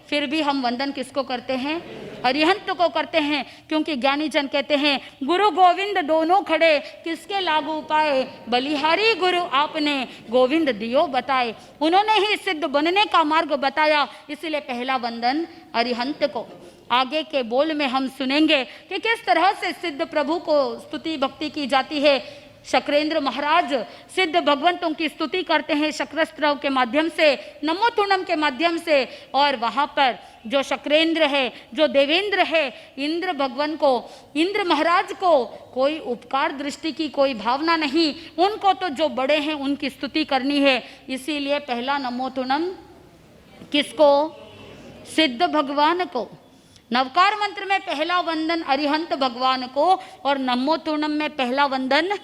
फिर भी हम वंदन किसको करते हैं? अरिहंत को करते हैं, क्योंकि ज्ञानी जन कहते हैं गुरु गोविंद दोनों खड़े, किसके लागू पाए? बलिहारी गुरु आपने गोविंद दियो बताए। उन्होंने ही सिद्ध बनने का मार्ग बताया, इसलिए पहला वंदन अरिहंत को। आगे के बोल में हम सुनेंगे कि किस तरह से सिद्ध प्रभु को स्तुति भक्ति की जाती है। शक्रेंद्र महाराज सिद्ध भगवंतों की स्तुति करते हैं शक्रस्त्रव के माध्यम से, नमोतुणम के माध्यम से, और वहां पर जो शक्रेंद्र है, जो देवेंद्र है, इंद्र भगवान को, इंद्र महाराज को कोई उपकार दृष्टि की कोई भावना नहीं, उनको तो जो बड़े हैं उनकी स्तुति करनी है। इसीलिए पहला नमोतुणम किसको? सिद्ध भगवान को। नवकार मंत्र में पहला वंदन अरिहंत भगवान को, और नमोतुणम में पहला वंदन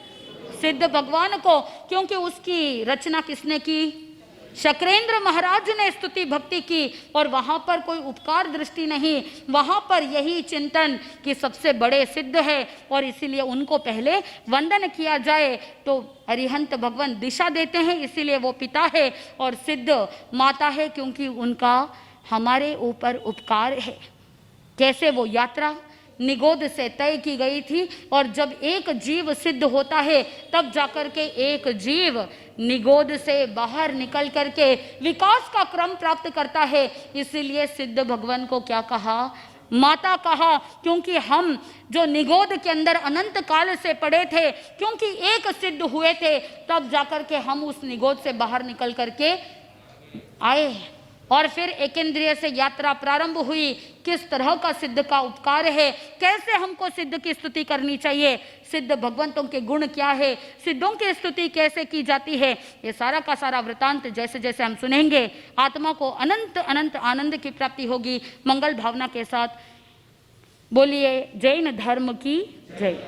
सिद्ध भगवान को, क्योंकि उसकी रचना किसने की? शक्रेंद्र महाराज ने स्तुति भक्ति की, और वहां पर कोई उपकार दृष्टि नहीं, वहां पर यही चिंतन कि सबसे बड़े सिद्ध है और इसीलिए उनको पहले वंदन किया जाए। तो अरिहंत भगवान दिशा देते हैं, इसीलिए वो पिता है, और सिद्ध माता है, क्योंकि उनका हमारे ऊपर उपकार है। कैसे? वो यात्रा निगोद से तय की गई थी, और जब एक जीव सिद्ध होता है तब जाकर के एक जीव निगोद से बाहर निकल करके विकास का क्रम प्राप्त करता है। इसीलिए सिद्ध भगवान को क्या कहा? माता कहा, क्योंकि हम जो निगोद के अंदर अनंत काल से पड़े थे, क्योंकि एक सिद्ध हुए थे, तब जाकर के हम उस निगोद से बाहर निकल करके आए, और फिर एकेंद्रिय से यात्रा प्रारंभ हुई। किस तरह का सिद्ध का उपकार है, कैसे हमको सिद्ध की स्तुति करनी चाहिए, सिद्ध भगवंतों के गुण क्या है, सिद्धों की स्तुति कैसे की जाती है, ये सारा का सारा वृतांत जैसे जैसे हम सुनेंगे आत्मा को अनंत अनंत आनंद की प्राप्ति होगी। मंगल भावना के साथ बोलिए जैन धर्म की जय।